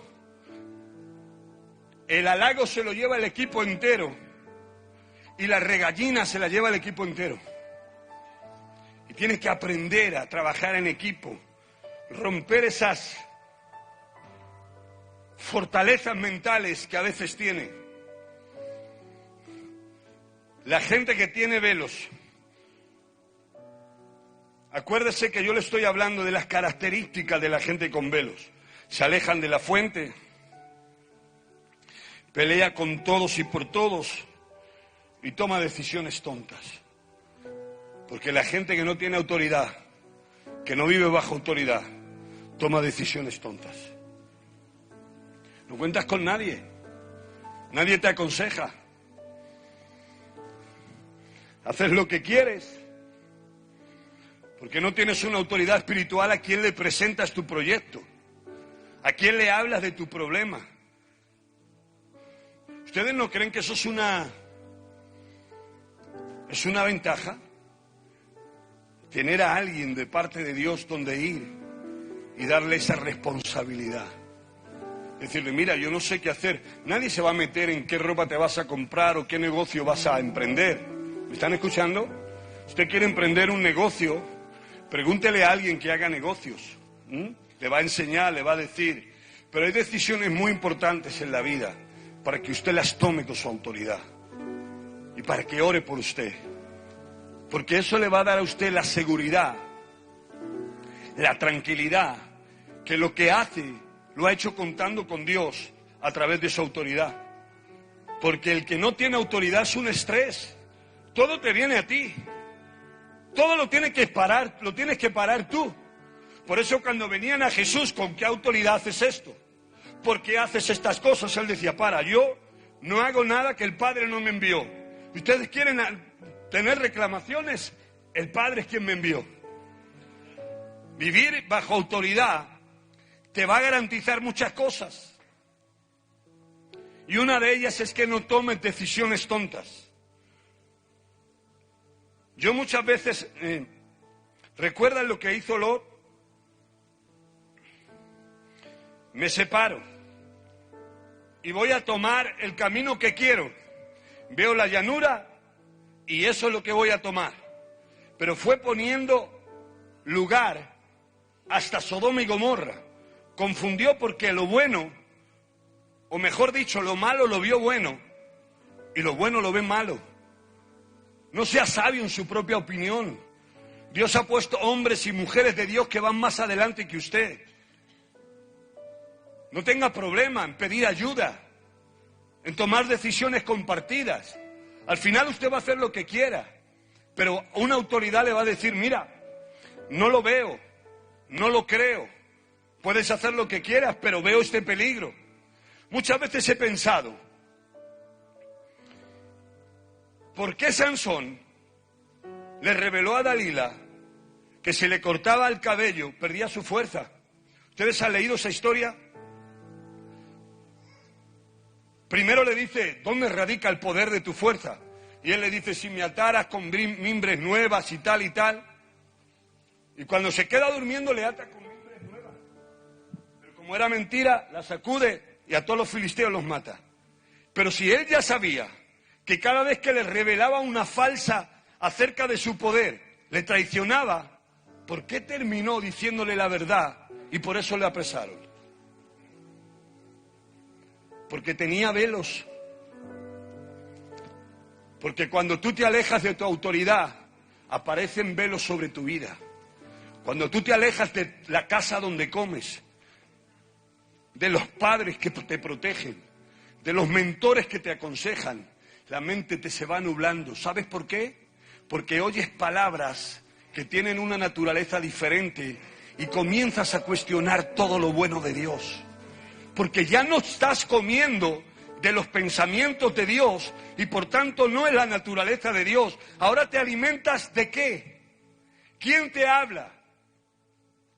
el halago se lo lleva el equipo entero y la regallina se la lleva el equipo entero. Y tienes que aprender a trabajar en equipo, romper esas fortalezas mentales que a veces tiene. La gente que tiene velos, acuérdese que yo le estoy hablando de las características de la gente con velos. Se alejan de la fuente, pelea con todos y por todos y toma decisiones tontas. Porque la gente que no tiene autoridad, que no vive bajo autoridad, toma decisiones tontas. No cuentas con nadie, nadie te aconseja. Haces lo que quieres. Porque no tienes una autoridad espiritual a quien le presentas tu proyecto, a quien le hablas de tu problema. ¿Ustedes no creen que eso es una ventaja? Tener a alguien de parte de Dios donde ir y darle esa responsabilidad. Decirle, mira, yo no sé qué hacer. Nadie se va a meter en qué ropa te vas a comprar o qué negocio vas a emprender. ¿Me están escuchando? Usted quiere emprender un negocio, pregúntele a alguien que haga negocios. Le va a enseñar, le va a decir. Pero hay decisiones muy importantes en la vida para que usted las tome con su autoridad y para que ore por usted. Porque eso le va a dar a usted la seguridad, la tranquilidad, que lo que hace lo ha hecho contando con Dios a través de su autoridad. Porque el que no tiene autoridad es un estrés. Todo te viene a ti. Todo lo tienes que parar tú. Por eso cuando venían a Jesús, ¿con qué autoridad haces esto? ¿Por qué haces estas cosas? Él decía, yo no hago nada que el Padre no me envió. ¿Ustedes quieren tener reclamaciones? El Padre es quien me envió. Vivir bajo autoridad te va a garantizar muchas cosas. Y una de ellas es que no tomes decisiones tontas. Yo muchas veces, ¿recuerdan lo que hizo Lot? Me separo. y voy a tomar el camino que quiero. Veo la llanura y eso es lo que voy a tomar. Pero fue poniendo lugar hasta Sodoma y Gomorra. Confundió porque lo bueno, o mejor dicho, lo malo lo vio bueno y lo bueno lo ve malo. No sea sabio en su propia opinión. Dios ha puesto hombres y mujeres de Dios que van más adelante que usted. No tenga problema en pedir ayuda, en tomar decisiones compartidas. Al final usted va a hacer lo que quiera, pero una autoridad le va a decir, mira, no lo veo, no lo creo, puedes hacer lo que quieras, pero veo este peligro. Muchas veces he pensado, ¿por qué Sansón le reveló a Dalila que si le cortaba el cabello perdía su fuerza? ¿Ustedes han leído esa historia? Primero le dice, ¿dónde radica el poder de tu fuerza? Y él le dice, si me ataras con mimbres nuevas y tal y tal. Y cuando se queda durmiendo le ata con mimbres nuevas. Pero como era mentira, la sacude y a todos los filisteos los mata. Pero si él ya sabía que cada vez que le revelaba una falsa acerca de su poder, le traicionaba, ¿por qué terminó diciéndole la verdad y por eso le apresaron? Porque tenía velos. Porque cuando tú te alejas de tu autoridad, aparecen velos sobre tu vida. Cuando tú te alejas de la casa donde comes, de los padres que te protegen, de los mentores que te aconsejan, la mente te se va nublando. ¿Sabes por qué? Porque oyes palabras que tienen una naturaleza diferente y comienzas a cuestionar todo lo bueno de Dios. Porque ya no estás comiendo de los pensamientos de Dios y por tanto no es la naturaleza de Dios. Ahora te alimentas ¿de qué? ¿Quién te habla?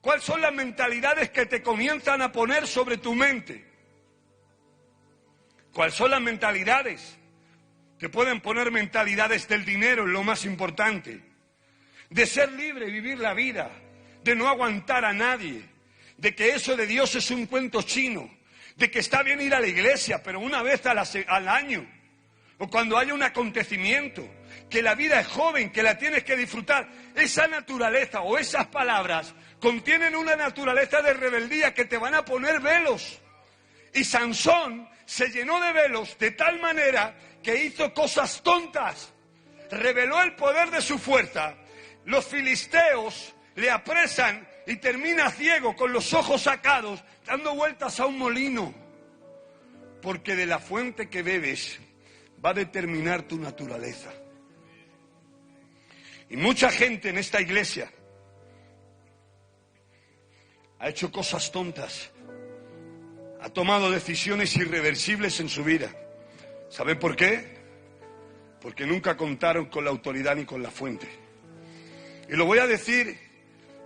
¿Cuáles son las mentalidades que te comienzan a poner sobre tu mente? ¿Cuáles son las mentalidades? Te pueden poner mentalidades del dinero, es lo más importante. De ser libre, vivir la vida, de no aguantar a nadie, de que eso de Dios es un cuento chino, de que está bien ir a la iglesia, pero una vez al año, o cuando haya un acontecimiento, que la vida es joven, que la tienes que disfrutar. Esa naturaleza o esas palabras contienen una naturaleza de rebeldía que te van a poner velos. Y Sansón se llenó de velos de tal manera que hizo cosas tontas. Reveló el poder de su fuerza. Los filisteos le apresan y termina ciego, con los ojos sacados, dando vueltas a un molino. Porque de la fuente que bebes va a determinar tu naturaleza. Y mucha gente en esta iglesia ha hecho cosas tontas, ha tomado decisiones irreversibles en su vida. ¿Saben por qué? Porque nunca contaron con la autoridad ni con la fuente. Y lo voy a decir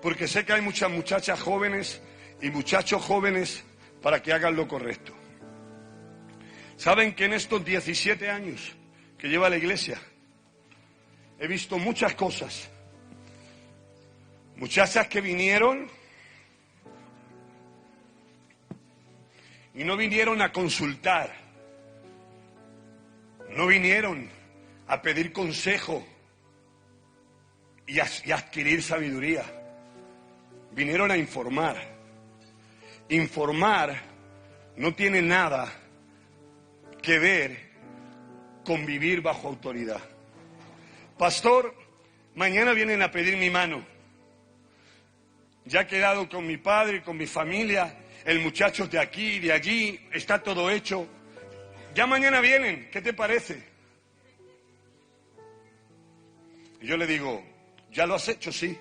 porque sé que hay muchas muchachas jóvenes y muchachos jóvenes para que hagan lo correcto. ¿Saben que en estos 17 años que lleva la iglesia he visto muchas cosas? Muchachas que vinieron y no vinieron a consultar, no vinieron a pedir consejo y adquirir sabiduría. Vinieron a informar. Informar no tiene nada que ver con vivir bajo autoridad. Pastor, mañana vienen a pedir mi mano. Ya he quedado con mi padre, con mi familia, el muchacho de aquí y de allí, está todo hecho. Ya mañana vienen, ¿qué te parece? Y yo le digo, ¿ya lo has hecho? Sí.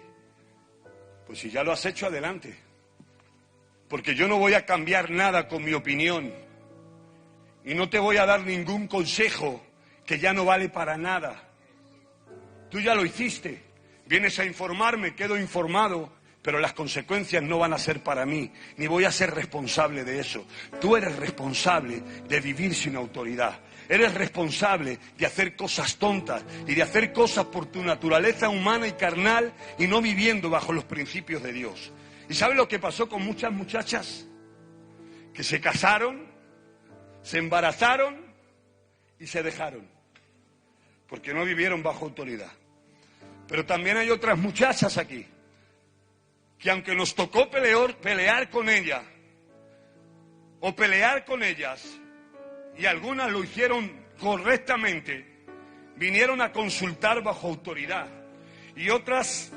Pues si ya lo has hecho, adelante. Porque yo no voy a cambiar nada con mi opinión. Y no te voy a dar ningún consejo que ya no vale para nada. Tú ya lo hiciste. Vienes a informarme, quedo informado, pero las consecuencias no van a ser para mí, ni voy a ser responsable de eso. Tú eres responsable de vivir sin autoridad. Eres responsable de hacer cosas tontas y de hacer cosas por tu naturaleza humana y carnal y no viviendo bajo los principios de Dios. ¿Y sabes lo que pasó con muchas muchachas? Que se casaron, se embarazaron y se dejaron, porque no vivieron bajo autoridad. Pero también hay otras muchachas aquí, que aunque nos tocó pelear con ella, o pelear con ellas, y algunas lo hicieron correctamente, vinieron a consultar bajo autoridad, y otras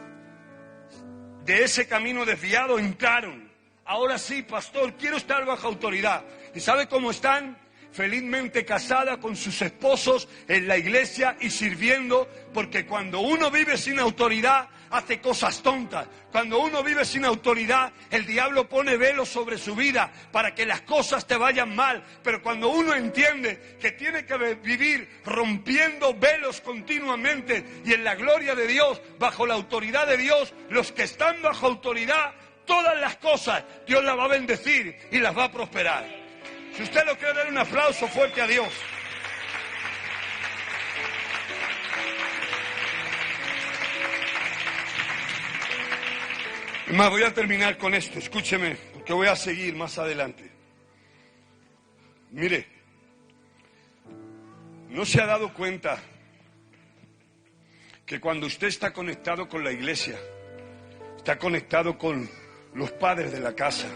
de ese camino desviado entraron. Ahora sí, pastor, quiero estar bajo autoridad. ¿Y sabe cómo están? Felizmente casada con sus esposos en la iglesia y sirviendo, porque cuando uno vive sin autoridad hace cosas tontas. Cuando uno vive sin autoridad, el diablo pone velos sobre su vida para que las cosas te vayan mal. Pero cuando uno entiende que tiene que vivir rompiendo velos continuamente y en la gloria de Dios, bajo la autoridad de Dios, los que están bajo autoridad, todas las cosas Dios las va a bendecir y las va a prosperar. Si usted lo cree, darle un aplauso fuerte a Dios. Es más, voy a terminar con esto, escúcheme, porque voy a seguir más adelante. Mire, ¿no se ha dado cuenta que cuando usted está conectado con la iglesia, está conectado con los padres de la casa,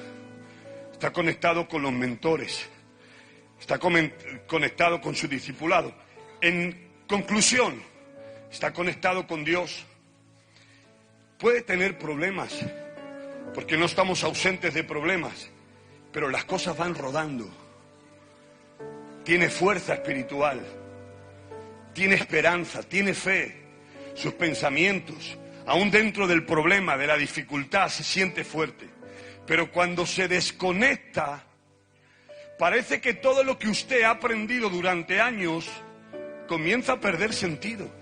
está conectado con los mentores, está conectado con su discipulado? En conclusión, está conectado con Dios. Puede tener problemas, porque no estamos ausentes de problemas, pero las cosas van rodando. Tiene fuerza espiritual, tiene esperanza, tiene fe. Sus pensamientos, aún dentro del problema, de la dificultad, se siente fuerte. Pero cuando se desconecta, parece que todo lo que usted ha aprendido durante años comienza a perder sentido.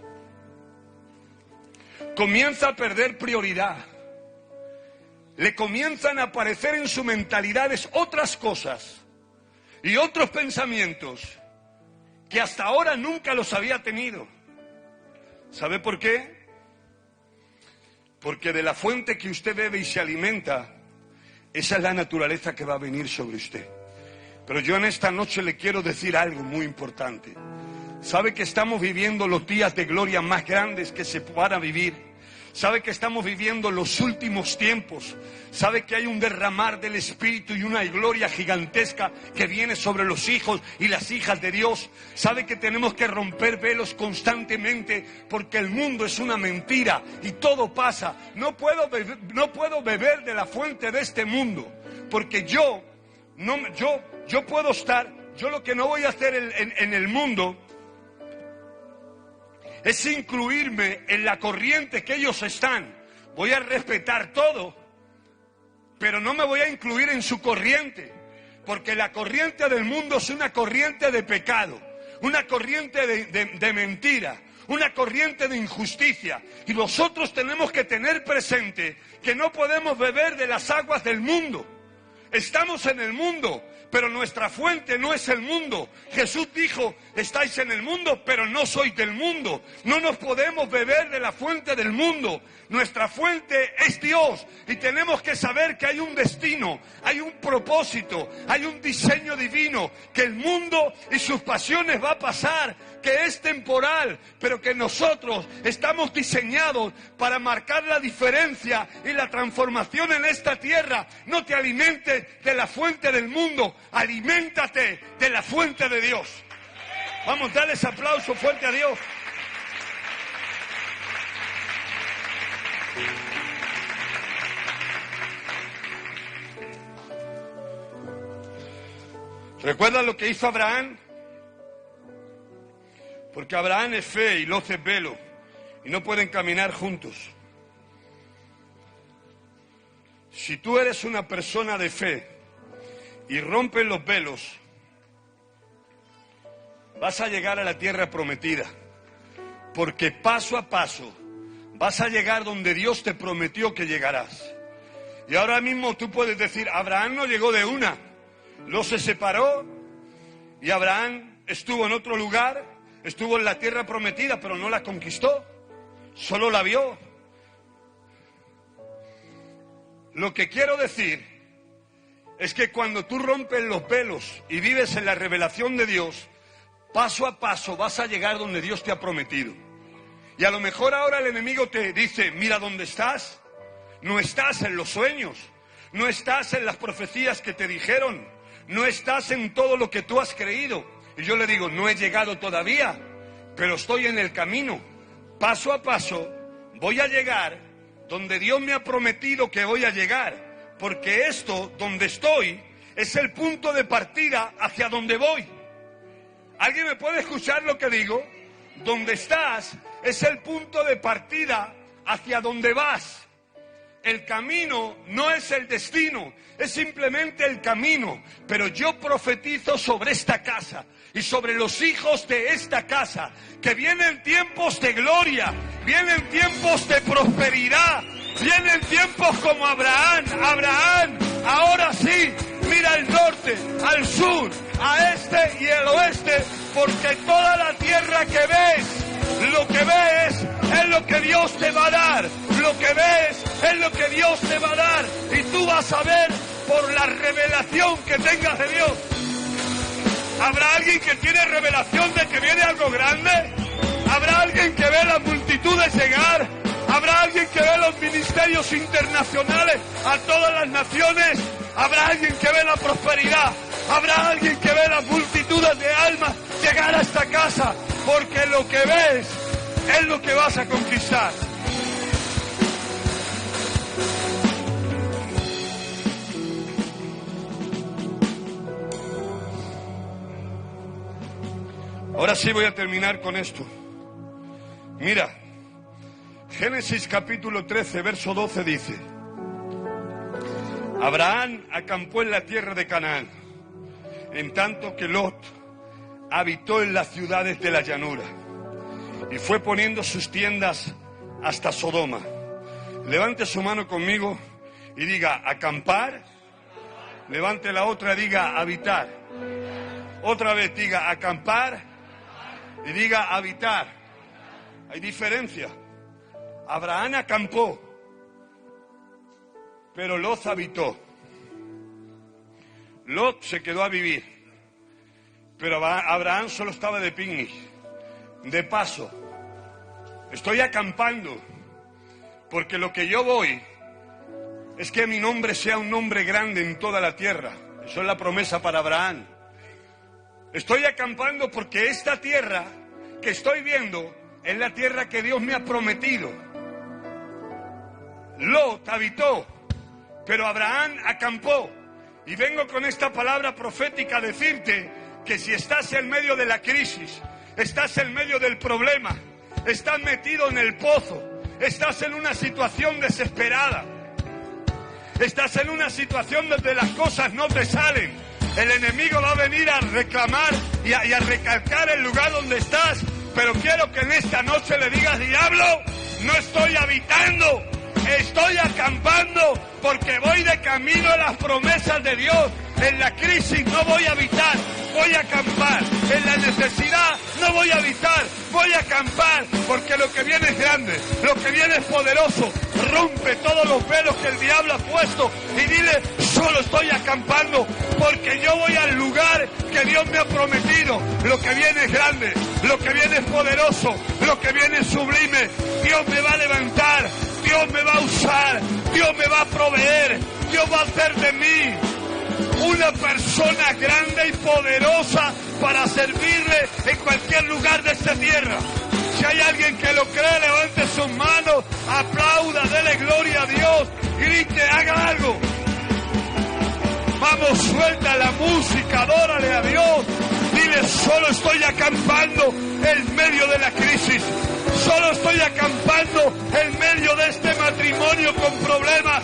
Comienza a perder prioridad. Le comienzan a aparecer en su mentalidades otras cosas y otros pensamientos que hasta ahora nunca los había tenido. ¿Sabe por qué? Porque de la fuente que usted bebe y se alimenta, esa es la naturaleza que va a venir sobre usted. Pero yo en esta noche le quiero decir algo muy importante. ¿Sabe que estamos viviendo los días de gloria más grandes que se van a vivir? ¿Sabe que estamos viviendo los últimos tiempos? ¿Sabe que hay un derramar del Espíritu y una gloria gigantesca que viene sobre los hijos y las hijas de Dios? ¿Sabe que tenemos que romper velos constantemente porque el mundo es una mentira y todo pasa? No puedo beber de la fuente de este mundo, porque yo puedo estar, yo lo que no voy a hacer en el mundo es incluirme en la corriente que ellos están. Voy a respetar todo, pero no me voy a incluir en su corriente, porque la corriente del mundo es una corriente de pecado, una corriente de mentira, una corriente de injusticia. Y nosotros tenemos que tener presente que no podemos beber de las aguas del mundo. Estamos en el mundo, pero nuestra fuente no es el mundo. Jesús dijo, estáis en el mundo, pero no sois del mundo. No nos podemos beber de la fuente del mundo. Nuestra fuente es Dios y tenemos que saber que hay un destino, hay un propósito, hay un diseño divino, que el mundo y sus pasiones va a pasar, que es temporal, pero que nosotros estamos diseñados para marcar la diferencia y la transformación en esta tierra. No te alimentes de la fuente del mundo, aliméntate de la fuente de Dios. Vamos, dale ese aplauso fuerte a Dios. ¿Recuerdan lo que hizo Abraham? Porque Abraham es fe y Lot es velo, y no pueden caminar juntos. Si tú eres una persona de fe y rompes los velos, vas a llegar a la tierra prometida, porque paso a paso vas a llegar donde Dios te prometió que llegarás. Y ahora mismo tú puedes decir, Abraham no llegó de una, Lot se separó y Abraham estuvo en otro lugar, estuvo en la tierra prometida, pero no la conquistó, solo la vio. Lo que quiero decir es que cuando tú rompes los velos y vives en la revelación de Dios, paso a paso vas a llegar donde Dios te ha prometido. Y a lo mejor ahora el enemigo te dice, mira dónde estás. No estás en los sueños, no estás en las profecías que te dijeron, no estás en todo lo que tú has creído. Y yo le digo, no he llegado todavía, pero estoy en el camino. Paso a paso voy a llegar donde Dios me ha prometido que voy a llegar. Porque esto, donde estoy, es el punto de partida hacia donde voy. ¿Alguien me puede escuchar lo que digo? Donde estás es el punto de partida hacia donde vas. El camino no es el destino, es simplemente el camino. Pero yo profetizo sobre esta casa y sobre los hijos de esta casa, que vienen tiempos de gloria, vienen tiempos de prosperidad, vienen tiempos como Abraham. Abraham, ahora sí, mira al norte, al sur, a este y el oeste, porque toda la tierra que ves, lo que ves es lo que Dios te va a dar. Lo que ves es lo que Dios te va a dar. Y tú vas a ver por la revelación que tengas de Dios. ¿Habrá alguien que tiene revelación de que viene algo grande? ¿Habrá alguien que ve las multitudes llegar? ¿Habrá alguien que ve los ministerios internacionales a todas las naciones? ¿Habrá alguien que ve la prosperidad? ¿Habrá alguien que ve las multitudes de almas llegar a esta casa? Porque lo que ves es lo que vas a conquistar. Ahora sí voy a terminar con esto. Mira, Génesis capítulo 13, verso 12 dice: Abraham acampó en la tierra de Canaán, en tanto que Lot habitó en las ciudades de la llanura, y fue poniendo sus tiendas hasta Sodoma. Levante su mano conmigo y diga acampar. Levante la otra y diga habitar. Otra vez diga acampar y diga habitar. Hay diferencia. Abraham acampó, pero Lot habitó. Lot se quedó a vivir, pero Abraham solo estaba de picnic, de paso. Estoy acampando, porque lo que yo voy es que mi nombre sea un nombre grande en toda la tierra. Eso es la promesa para Abraham. Estoy acampando porque esta tierra que estoy viendo es la tierra que Dios me ha prometido. Lot habitó, pero Abraham acampó. Y vengo con esta palabra profética a decirte que si estás en medio de la crisis, estás en medio del problema, estás metido en el pozo, estás en una situación desesperada, estás en una situación donde las cosas no te salen, el enemigo va a venir a reclamar y a recalcar el lugar donde estás. Pero quiero que en esta noche le digas: diablo, no estoy habitando, estoy acampando, porque voy de camino a las promesas de Dios. En la crisis no voy a habitar, voy a acampar. En la necesidad no voy a habitar, voy a acampar, porque lo que viene es grande, lo que viene es poderoso. Rompe todos los velos que el diablo ha puesto y dile: solo estoy acampando, porque yo voy al lugar que Dios me ha prometido. Lo que viene es grande, lo que viene es poderoso, lo que viene es sublime. Dios me va a levantar, Dios me va a usar, Dios me va a proveer, Dios va a hacer de mí una persona grande y poderosa para servirle en cualquier lugar de esta tierra. Si hay alguien que lo cree, levante sus manos, aplauda, dele gloria a Dios, grite, haga algo. Vamos, suelta la música, adórale a Dios. Dile: solo estoy acampando en medio de la crisis. Solo estoy acampando en medio de este matrimonio con problemas.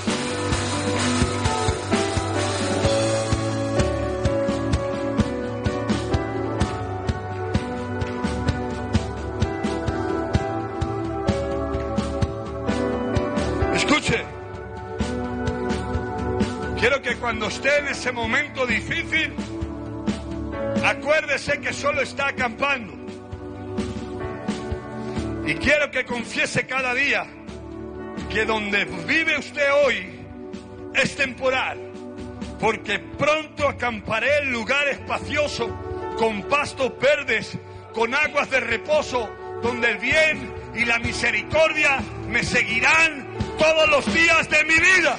Escuche, quiero que cuando esté en ese momento difícil, acuérdese que solo está acampando. Y quiero que confiese cada día que donde vive usted hoy es temporal. porque pronto acamparé en lugar espacioso, con pastos verdes, con aguas de reposo, donde el bien y la misericordia me seguirán todos los días de mi vida.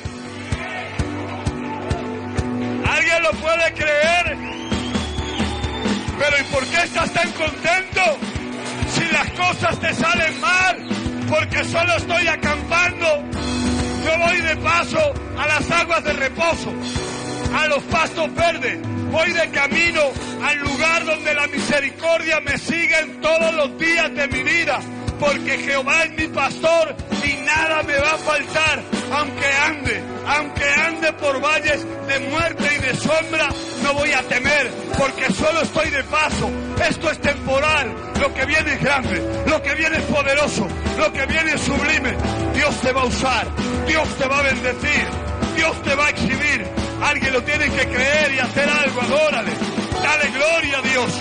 ¿Alguien lo puede creer? Pero ¿y por qué estás tan contento si las cosas te salen mal? Porque solo estoy acampando. Yo voy de paso a las aguas de reposo, a los pastos verdes. Voy de camino al lugar donde la misericordia me sigue en todos los días de mi vida. Porque Jehová es mi pastor y nada me va a faltar. Aunque ande por valles de muerte y de sombra, no voy a temer, porque solo estoy de paso. Esto es temporal, lo que viene es grande, lo que viene es poderoso, lo que viene es sublime. Dios te va a usar, Dios te va a bendecir, Dios te va a exhibir. Alguien lo tiene que creer y hacer algo, adórale, dale gloria a Dios.